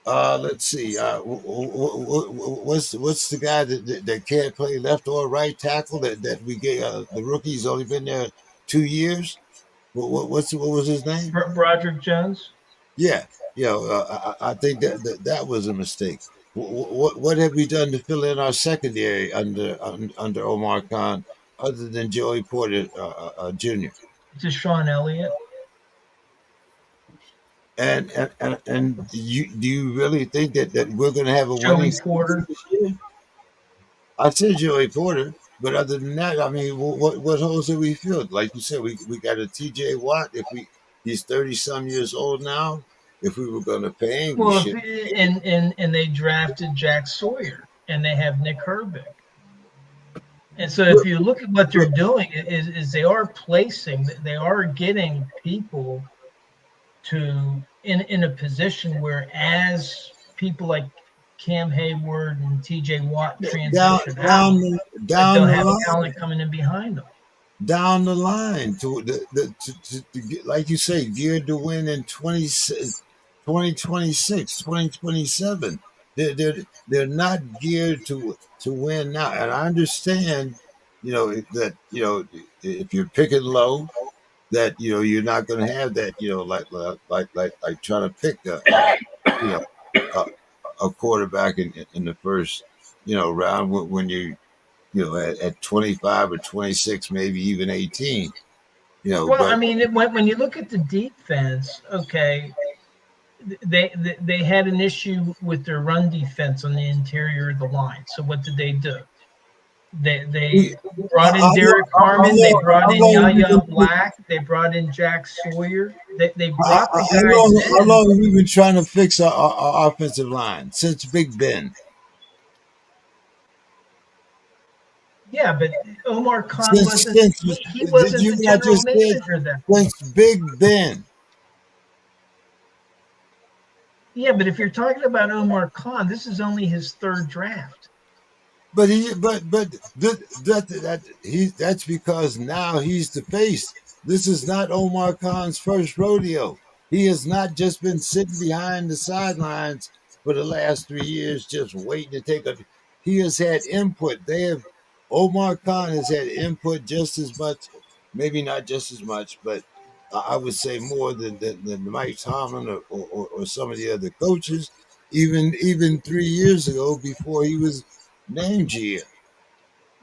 Speaker 1: Let's see. What's the guy that can't play left or right tackle that we gave the rookie? He's only been there 2 years. What was his name?
Speaker 2: Broderick Jones.
Speaker 1: Yeah. I think that was a mistake. What have we done to fill in our secondary under Omar Khan, other than Joey Porter Jr.?
Speaker 2: Deshaun Elliott.
Speaker 1: And do you really think that we're going to have a
Speaker 2: Joey
Speaker 1: winning
Speaker 2: Porter?
Speaker 1: I said Joey Porter, but other than that, I mean, what holes have we filled? Like you said, we got a T.J. Watt. He's 30-some years old now. If we were going to pay him,
Speaker 2: and they drafted Jack Sawyer, and they have Nick Herbig. And so if you look at what they're doing, is they are getting people in a position where, as people like Cam Hayward and T.J. Watt transition they'll have talent coming in behind them.
Speaker 1: Down the line to get, like you say, geared to win in 2026, 2027. They're not geared to win now. And I understand, that if you're picking low, that you're not going to have that, like trying to pick a quarterback in the first round when you at 25 or 26, maybe even 18.
Speaker 2: I mean, when you look at the defense, okay, they had an issue with their run defense on the interior of the line. So what did they do? They brought in Derek Harmon. They brought in Yaya Black. They brought in Jack Sawyer. They brought the guys in.
Speaker 1: How long have we been trying to fix our offensive line? Since Big Ben.
Speaker 2: Yeah, but Omar Khan wasn't the general manager then.
Speaker 1: Since Big Ben.
Speaker 2: Yeah, but if you're talking about Omar Khan, this is only his third draft.
Speaker 1: But that's because now he's the face. This is not Omar Khan's first rodeo. He has not just been sitting behind the sidelines for the last 3 years, just waiting to he has had input. Omar Khan has had input just as much, maybe not just as much, but I would say more than Mike Tomlin or some of the other coaches, even 3 years ago before he was named GM.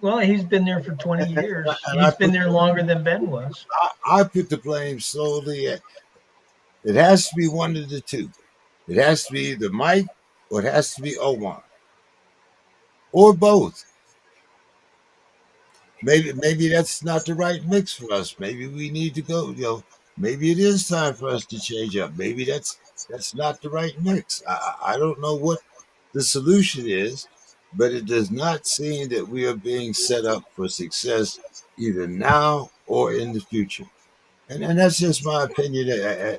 Speaker 2: Well, he's been there for 20 years.
Speaker 1: And
Speaker 2: He's been there longer than Ben was.
Speaker 1: I put the blame solely at it has to be one of the two. It has to be either Mike or it has to be Omar or both. Maybe that's not the right mix for us. Maybe we need to go. Maybe it is time for us to change up. Maybe that's not the right mix. I don't know what the solution is, but it does not seem that we are being set up for success either now or in the future. And that's just my opinion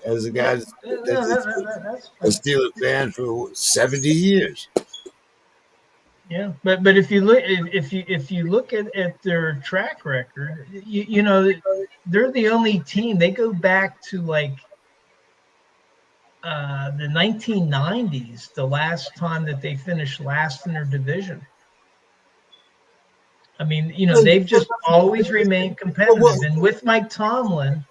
Speaker 1: as a guy
Speaker 2: Yeah,
Speaker 1: that's
Speaker 2: that's
Speaker 1: a
Speaker 2: fine.
Speaker 1: Steelers fan for 70 years.
Speaker 2: Yeah, but if you look at their track record, you know they're the only team. They go back to like the 1990s, the last time that they finished last in their division. I mean, they've just always remained competitive. And with Mike Tomlin,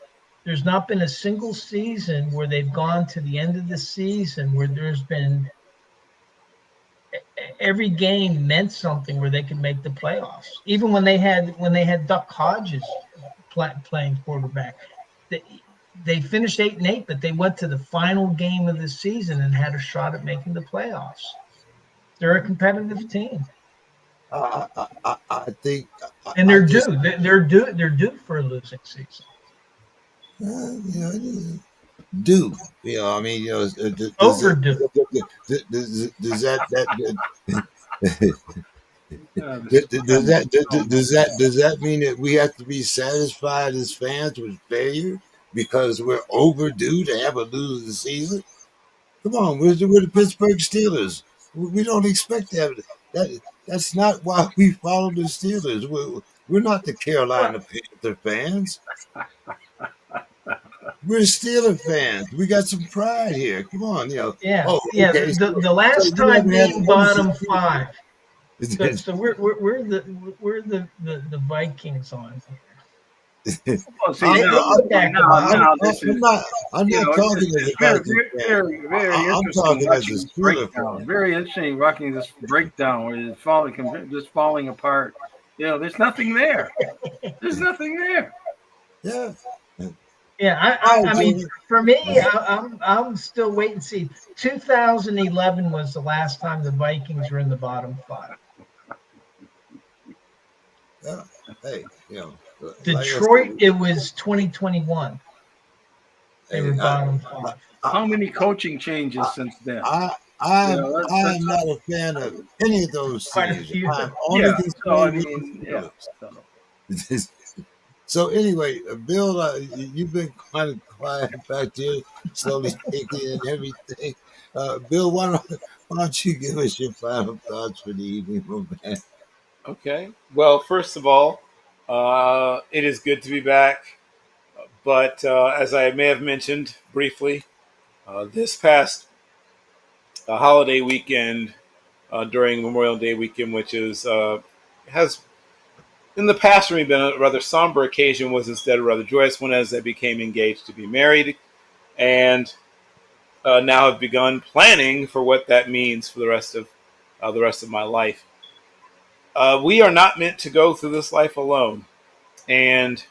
Speaker 2: there's not been a single season where they've gone to the end of the season where there's been every game meant something where they could make the playoffs. Even when they had Duck Hodges playing quarterback, they finished 8-8, but they went to the final game of the season and had a shot at making the playoffs. They're a competitive team,
Speaker 1: I think,
Speaker 2: and
Speaker 1: I
Speaker 2: they're
Speaker 1: just,
Speaker 2: due. They're due for a losing season.
Speaker 1: do I mean
Speaker 2: Overdue.
Speaker 1: does that
Speaker 5: Yeah,
Speaker 1: does that mean that we have to be satisfied as fans with failure because we're overdue to have a losing season? Come on, we're the Pittsburgh Steelers. We don't expect to have that. That's not why we follow the Steelers. We're not the Carolina Panther fans. We're Steeler fans. We got some pride here. Come on,
Speaker 2: Yeah,
Speaker 1: Oh,
Speaker 2: yeah.
Speaker 1: okay.
Speaker 2: The
Speaker 1: So
Speaker 2: last
Speaker 1: we
Speaker 2: time
Speaker 1: haven't had
Speaker 2: being
Speaker 1: a losing
Speaker 2: bottom five.
Speaker 1: season.
Speaker 2: So we're the Vikings on here.
Speaker 5: Well, see,
Speaker 2: They
Speaker 5: now,
Speaker 2: go back a while.
Speaker 5: this is,
Speaker 1: I'm not talking as
Speaker 5: it's
Speaker 1: a
Speaker 5: very,
Speaker 1: Vikings fan.
Speaker 5: very
Speaker 1: I'm
Speaker 5: interesting
Speaker 1: talking as a
Speaker 5: watching this
Speaker 1: Steeler
Speaker 5: breakdown.
Speaker 1: fan.
Speaker 5: Very interesting watching this breakdown where it's just falling apart. There's nothing there. There's nothing there.
Speaker 1: Yeah.
Speaker 2: Yeah, I mean, for me, I'm still waiting to see. 2011 was the last time the Vikings were in the bottom five.
Speaker 1: Yeah. Hey,
Speaker 2: Detroit, it was 2021. They were bottom five.
Speaker 5: How many coaching changes since then?
Speaker 1: I am not a fan of any of those
Speaker 2: Quite a
Speaker 1: teams.
Speaker 2: few.
Speaker 1: I'm only
Speaker 5: Yeah. So I
Speaker 1: concerned with
Speaker 5: mean,
Speaker 1: the
Speaker 5: yeah.
Speaker 1: Steelers. So anyway, Bill, you've been kind of quiet back there, slowly taking in everything. Bill, why don't you give us your final thoughts for the evening, my man?
Speaker 6: Okay. Well, first of all, it is good to be back. But as I may have mentioned briefly, this past holiday weekend during Memorial Day weekend, which has in the past for me been a rather somber occasion, was instead a rather joyous one as I became engaged to be married, and now have begun planning for what that means for the rest of my life. We are not meant to go through this life alone, and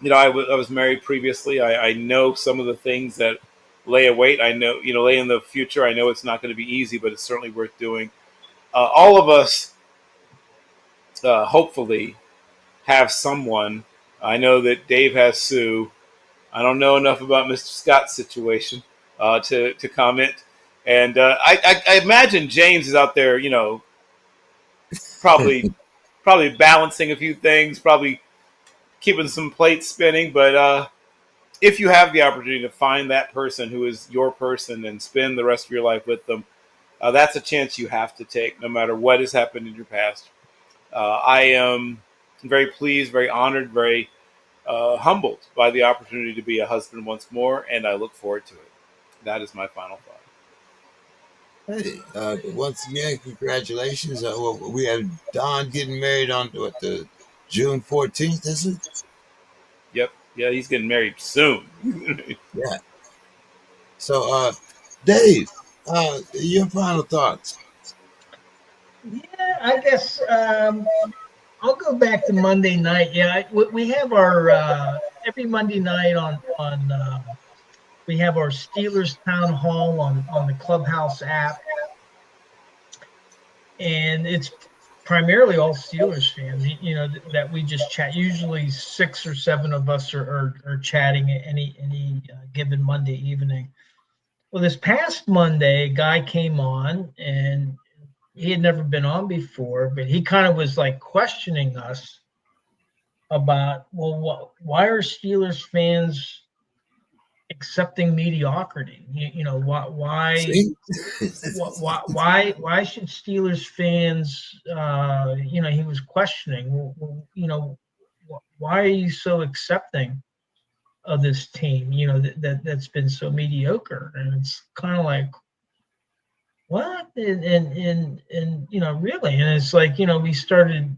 Speaker 6: I was married previously. I know some of the things that lay await. I know, lay in the future. I know it's not going to be easy, but it's certainly worth doing. All of us, hopefully, have someone. I know that Dave has Sue. I don't know enough about Mr. Scott's situation to comment. And I imagine James is out there, probably balancing a few things, probably keeping some plates spinning. But if you have the opportunity to find that person who is your person and spend the rest of your life with them, that's a chance you have to take, no matter what has happened in your past. I am very pleased, very honored, very humbled by the opportunity to be a husband once more, and I look forward to it. That is my final thought.
Speaker 1: Hey, once again, congratulations. We have Don getting married on the June 14th, is it?
Speaker 6: Yep. Yeah, he's getting married soon.
Speaker 1: Yeah. So, Dave, your final thoughts.
Speaker 2: Yeah, I guess I'll go back to Monday night. Yeah, we have our every Monday night on we have our Steelers town hall on the Clubhouse app, and it's primarily all Steelers fans. You know that we just chat. Usually 6 or 7 of us are chatting any given Monday evening. Well, this past Monday, a guy came on and he had never been on before, but he kind of was like questioning us about, well, why are Steelers fans accepting mediocrity? You know,
Speaker 1: See?
Speaker 2: why should Steelers fans? You know, he was questioning. Well, you know, why are you so accepting of this team? You know that's been so mediocre, and it's kind of like what? And you know, really, and it's like we started.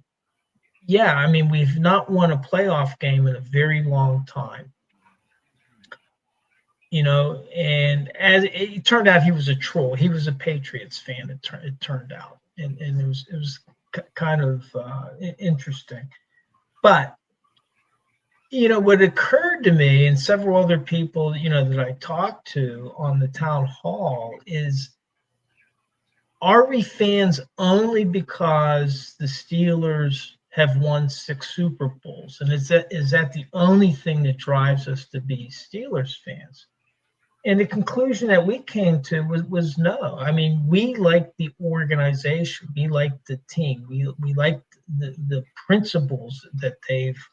Speaker 2: Yeah, I mean, we've not won a playoff game in a very long time. You know, and as it turned out, he was a troll. He was a Patriots fan. It turned out, and it was kind of interesting. But what occurred to me and several other people, that I talked to on the town hall is, are we fans only because the Steelers have won 6 Super Bowls, and is that the only thing that drives us to be Steelers fans? And the conclusion that we came to was no. I mean, we like the organization, we like the team, we like the principles that they've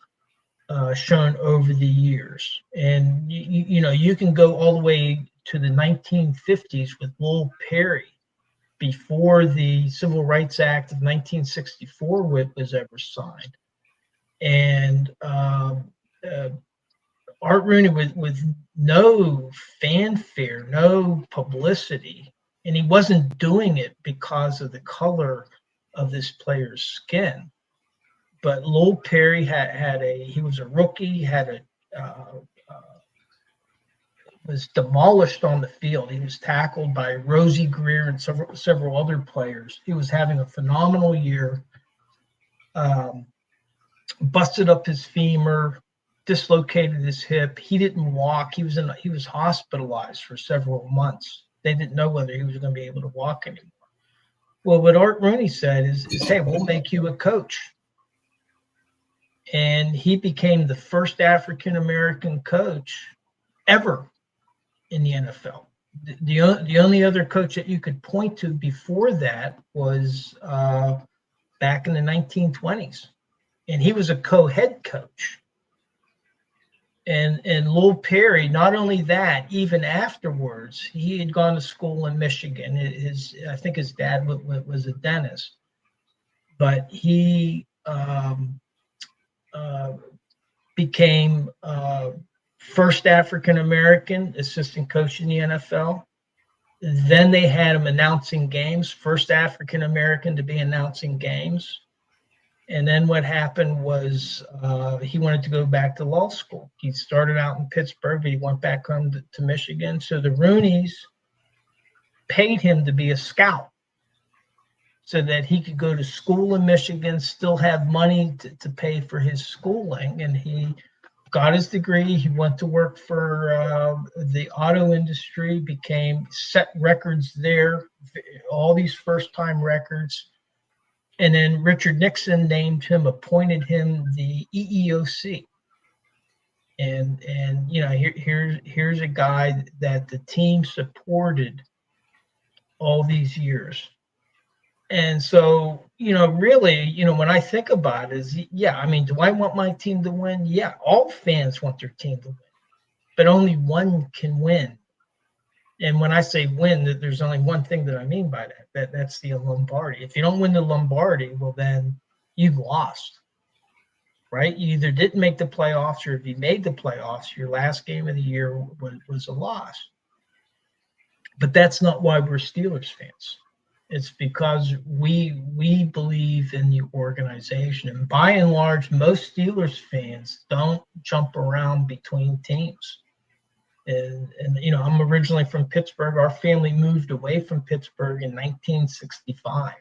Speaker 2: shown over the years. And you can go all the way to the 1950s with Lowell Perry, before the Civil Rights Act of 1964 was ever signed, and Art Rooney with no fanfare, no publicity, and he wasn't doing it because of the color of this player's skin. But Lowell Perry he was a rookie, was demolished on the field. He was tackled by Rosie Greer and several other players. He was having a phenomenal year. Busted up his femur, dislocated his hip. He didn't walk. He was hospitalized for several months. They didn't know whether he was going to be able to walk anymore. Well, what Art Rooney said is, hey, we'll make you a coach. And he became the first African-American coach ever in the NFL. The only other coach that you could point to before that was back in the 1920s. And he was a co-head coach. And Lowell Perry, not only that, even afterwards, he had gone to school in Michigan. I think his dad was a dentist, but he became first African-American assistant coach in the NFL. Then they had him announcing games, first African-American to be announcing games. And then what happened was he wanted to go back to law school. He started out in Pittsburgh, but he went back home to Michigan. So the Rooneys paid him to be a scout so that he could go to school in Michigan, still have money to pay for his schooling. And he got his degree. He went to work for the auto industry, set records there, all these first-time records. And then Richard Nixon appointed him the EEOC. And here's a guy that the team supported all these years. And so, really, when I think about it is, yeah, I mean, do I want my team to win? Yeah, all fans want their team to win, but only one can win. And when I say win, there's only one thing that I mean by that. That's the Lombardi. If you don't win the Lombardi, well, then you've lost, right? You either didn't make the playoffs, or if you made the playoffs, your last game of the year was a loss. But that's not why we're Steelers fans. It's because we believe in the organization. And by and large, most Steelers fans don't jump around between teams. And I'm originally from Pittsburgh. Our family moved away from Pittsburgh in 1965.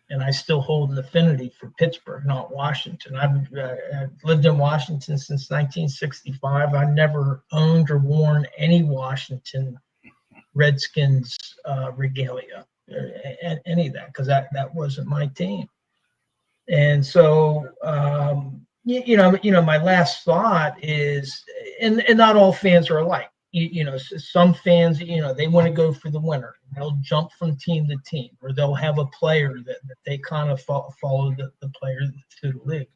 Speaker 2: And I still hold an affinity for Pittsburgh, not Washington. I've lived in Washington since 1965. I've never owned or worn any Washington Redskins regalia, any of that, because that wasn't my team. And so, my last thought is, and not all fans are alike. Some fans, they want to go for the winner. They'll jump from team to team, or they'll have a player that they kind of follow the player to the league.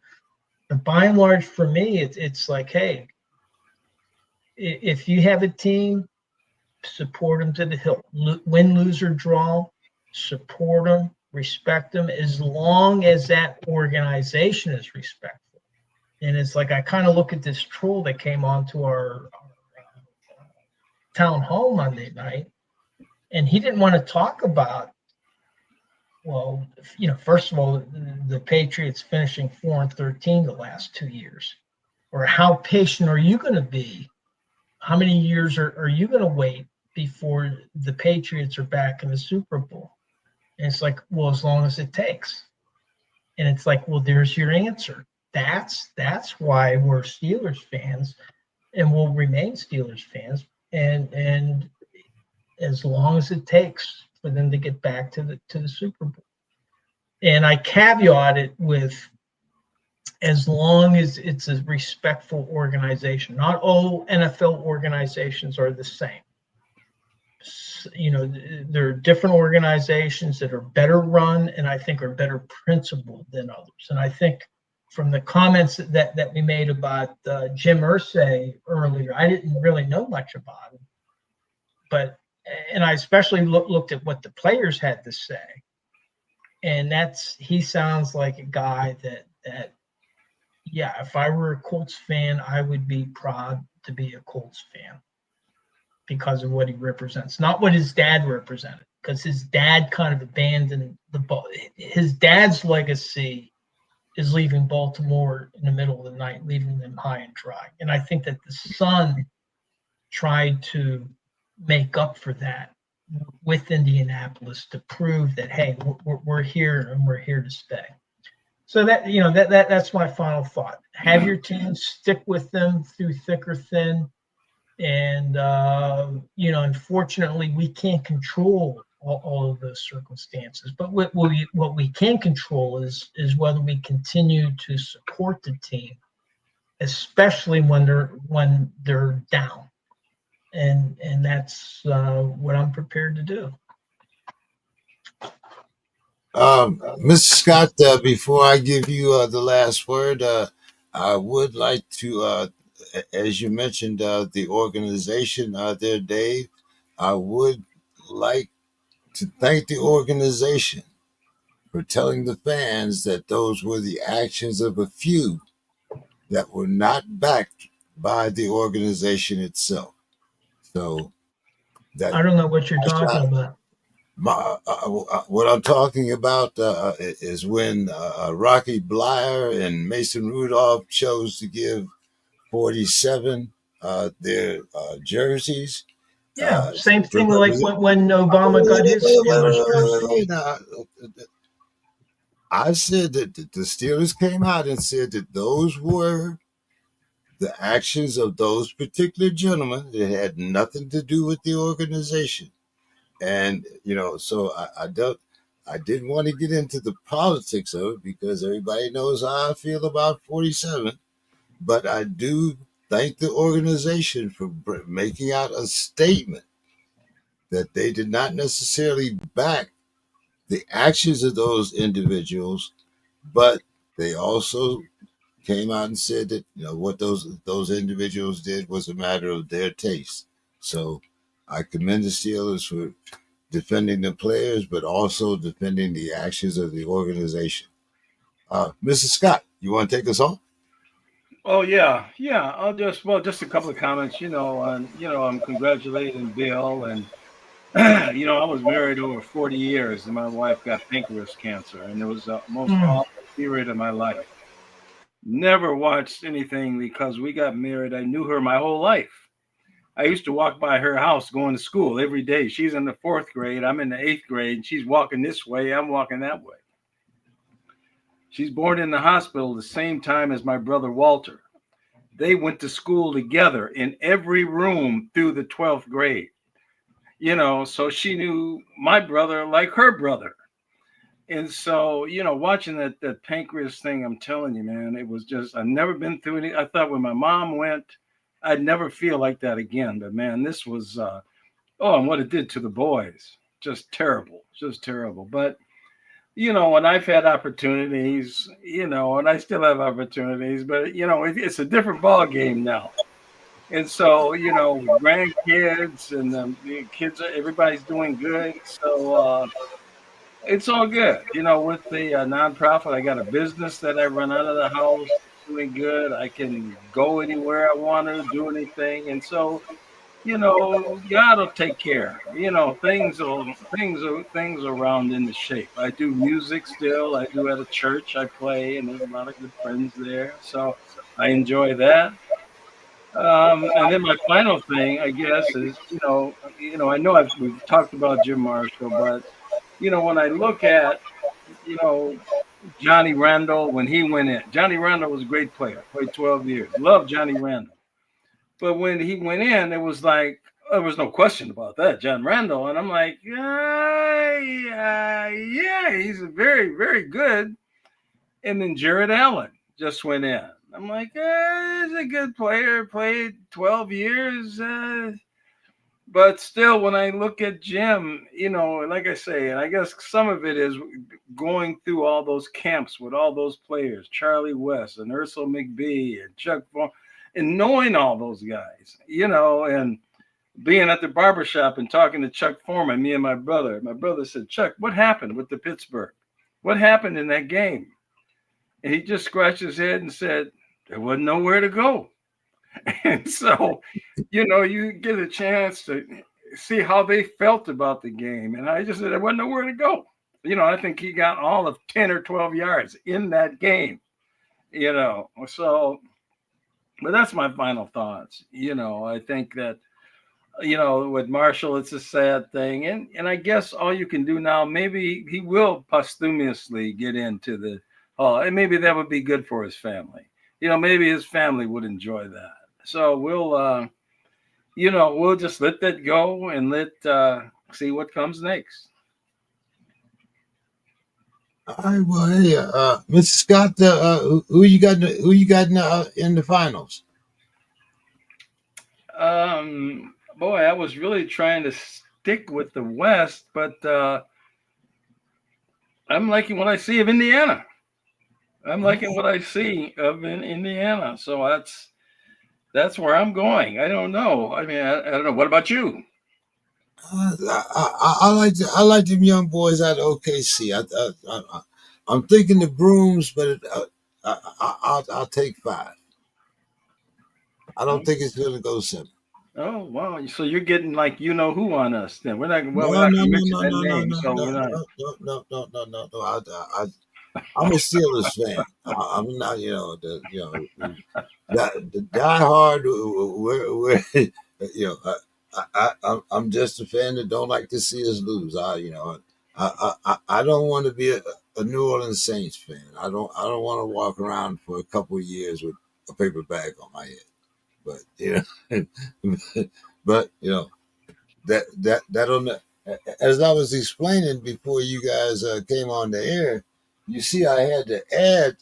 Speaker 2: But by and large, for me, it's like, hey, if you have a team, support them to the hilt. Win, lose, or draw, support them, respect them, as long as that organization is respectful. And it's like, I kind of look at this troll that came onto our town hall Monday night, and he didn't want to talk about, well, first of all, the Patriots finishing 4-13 the last 2 years, or how patient are you going to be? How many years are you going to wait before the Patriots are back in the Super Bowl? And it's like, well, as long as it takes. And it's like, well, there's your answer. That's why we're Steelers fans, and will remain Steelers fans. And as long as it takes for them to get back to the Super Bowl. And I caveat it with, as long as it's a respectful organization. Not all NFL organizations are the same. There are different organizations that are better run and I think are better principled than others. And I think from the comments that we made about Jim Irsay earlier, I didn't really know much about him, and I especially looked at what the players had to say. And he sounds like a guy that, yeah, if I were a Colts fan, I would be proud to be a Colts fan because of what he represents, not what his dad represented, because his dad kind of abandoned the ball. His dad's legacy is leaving Baltimore in the middle of the night, leaving them high and dry. And I think that the son tried to make up for that with Indianapolis to prove that, hey, we're here and we're here to stay. So that's my final thought. Have your team, stick with them through thick or thin. And, unfortunately, we can't control all of those circumstances. But what we can control is whether we continue to support the team, especially when they're down. And that's what I'm prepared to do.
Speaker 1: Mr. Scott, before I give you the last word, I would like to, as you mentioned, the organization there, Dave, I would like to thank the organization for telling the fans that those were the actions of a few that were not backed by the organization itself. So that
Speaker 2: I don't know what you're talking about.
Speaker 1: What I'm talking about is when Rocky Blyer and Mason Rudolph chose to give 47 their jerseys.
Speaker 2: Yeah, same thing like when Obama got his Steelers jersey.
Speaker 1: I said that the Steelers came out and said that those were the actions of those particular gentlemen. It had nothing to do with the organization. And, so I didn't want to get into the politics of it because everybody knows how I feel about 47. But I do thank the organization for making out a statement that they did not necessarily back the actions of those individuals, but they also came out and said that what those individuals did was a matter of their taste. So I commend the Steelers for defending the players, but also defending the actions of the organization. Mrs. Scott, you want to take us on?
Speaker 5: Oh yeah. I'll just a couple of comments. I'm congratulating Bill and I was married over 40 years, and my wife got pancreas cancer, and it was the most awful period of my life. Never watched anything because we got married. I knew her my whole life. I used to walk by her house going to school every day. She's in the fourth grade. I'm in the eighth grade. And she's walking this way. I'm walking that way. She's born in the hospital the same time as my brother Walter. They went to school together in every room through the 12th grade. So she knew my brother like her brother. And so, watching that pancreas thing, I'm telling you, man, it was just, I've never been through it. I thought when my mom went, I'd never feel like that again. But man, this was, and what it did to the boys, just terrible. But, when I've had opportunities, and I still have opportunities, but, it's a different ball game now. And so, grandkids and the kids, everybody's doing good. So, it's all good. With the nonprofit, I got a business that I run out of the house, doing good. I can go anywhere I want to, do anything. And so, God will take care. Things around in the shape. I do music still. I do at a church. I play, and there's a lot of good friends there. So I enjoy that. And then my final thing, I guess, is I know we've talked about Jim Marshall, but when I look at Johnny Randall when he went in, Johnny Randall was a great player, played 12 years, loved Johnny Randall. But when he went in, it was like there was no question about that, John Randall, and I'm like, yeah, he's very, very good. And then Jared Allen just went in. I'm like, he's a good player, played 12 years. But still, when I look at Jim, like I say, and I guess some of it is going through all those camps with all those players, Charlie West and Ursel McBee and Chuck Vaughn, and knowing all those guys, and being at the barbershop and talking to Chuck Foreman, me and my brother. My brother said, Chuck, what happened with the Pittsburgh? What happened in that game? And he just scratched his head and said, there wasn't nowhere to go. And so, you get a chance to see how they felt about the game. And I just said, there wasn't nowhere to go. I think he got all of 10 or 12 yards in that game, So, but that's my final thoughts. I think that, with Marshall, it's a sad thing. And I guess all you can do now, maybe he will posthumously get into the hall. And maybe that would be good for his family. Maybe his family would enjoy that. So we'll just let that go and let see what comes next.
Speaker 1: All right. Well, hey, Mr. Scott, who you got? Who you got in the finals?
Speaker 5: Boy, I was really trying to stick with the West, but I'm liking what I see of Indiana. I'm liking what I see of Indiana. So that's where I'm going. I don't know. I mean, I don't know. What about you?
Speaker 1: I like them young boys out of OKC. I'm thinking the Brooms, but I'll take 5. I don't think it's going to go 7.
Speaker 5: Oh wow! So you're getting like who on us then? We're not. Well,
Speaker 1: No,
Speaker 5: we're not
Speaker 1: no,
Speaker 5: going to
Speaker 1: no,
Speaker 5: mention
Speaker 1: no,
Speaker 5: that
Speaker 1: no, no,
Speaker 5: name,
Speaker 1: no,
Speaker 5: so we're not.
Speaker 1: no. I'm a Steelers fan. I'm not, the diehard. I'm just a fan that don't like to see us lose. I don't want to be a New Orleans Saints fan. I don't want to walk around for a couple of years with a paper bag on my head. But but that'll. As I was explaining before you guys came on the air, you see, I had to add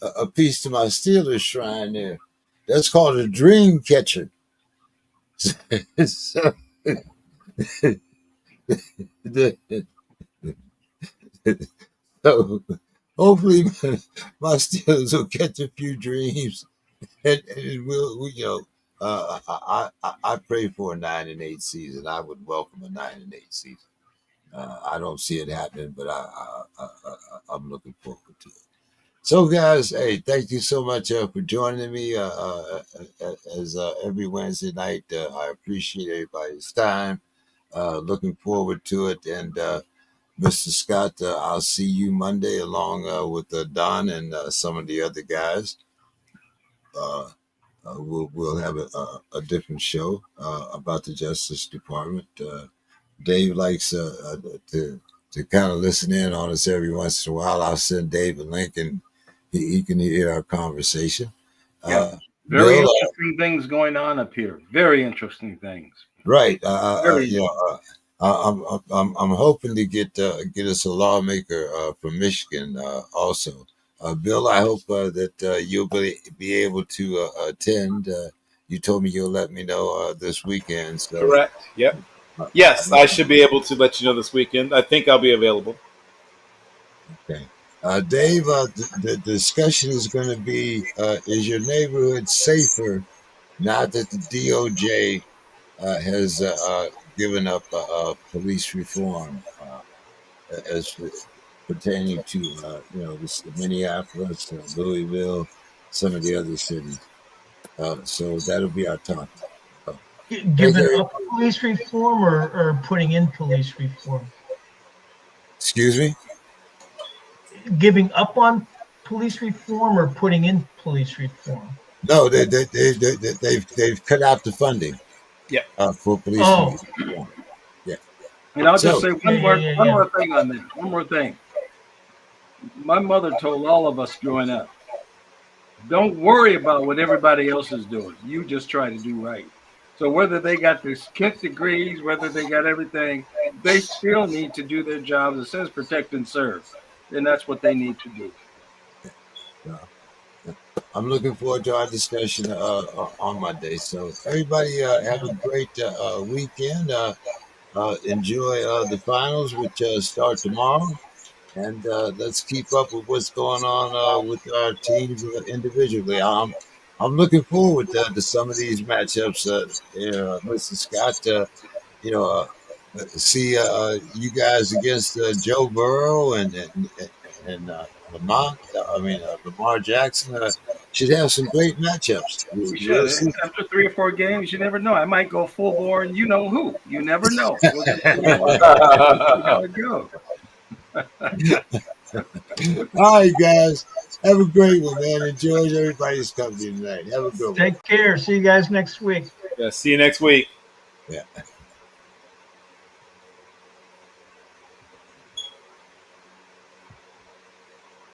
Speaker 1: a piece to my Steelers shrine there. That's called a dream catcher. So, so hopefully my Steelers will catch a few dreams, and we'll. I pray for a 9-8 season. I would welcome a 9-8 season. I don't see it happening, but I'm looking forward to it. So, guys, hey, thank you so much for joining me as every Wednesday night. I appreciate everybody's time. Looking forward to it. And Mr. Scott, I'll see you Monday along with Don and some of the other guys. We'll have a different show about the Justice Department. Dave likes to kind of listen in on us every once in a while. I'll send Dave a link and he can hear our conversation.
Speaker 5: Yeah. Very interesting things going on up here. Very interesting things.
Speaker 1: Right.
Speaker 5: Very
Speaker 1: I'm hoping to get us a lawmaker from Michigan also. Bill, I hope that you'll be able to attend. You told me you'll let me know this weekend. So.
Speaker 6: Correct. Yep. Yes, I should be able to let you know this weekend. I think I'll be available.
Speaker 1: Okay. Dave, the discussion is going to be, is your neighborhood safer now that the DOJ has given up police reform as pertaining to, this Minneapolis, Louisville, some of the other cities. So that'll be our topic.
Speaker 2: Giving up police reform or putting in police reform?
Speaker 1: Excuse me?
Speaker 2: Giving up on police reform or putting in police reform?
Speaker 1: No, they've cut out the funding.
Speaker 6: Yeah.
Speaker 1: For police reform. Yeah.
Speaker 5: And I'll just say one more thing on that. One more thing. My mother told all of us growing up, don't worry about what everybody else is doing. You just try to do right. So whether they got their 10th degrees, whether they got everything, they still need to do their jobs. It says protect and serve. And that's what they need to do.
Speaker 1: I'm looking forward to our discussion on Monday. So everybody have a great weekend. Enjoy the finals, which start tomorrow. And let's keep up with what's going on with our teams individually. I'm looking forward to some of these matchups. Mr. Scott, see you guys against Joe Burrow and Lamar Jackson. Should have some great matchues.
Speaker 5: We should. After 3 or 4 games, you never know. I might go full bore, and you know who. You never know. We'll just see how it goes.
Speaker 1: All right, guys. Have a great one, man. Enjoy everybody's company tonight. Have a good one.
Speaker 2: Take care. See you guys next week.
Speaker 6: Yeah, see you next week.
Speaker 1: Yeah.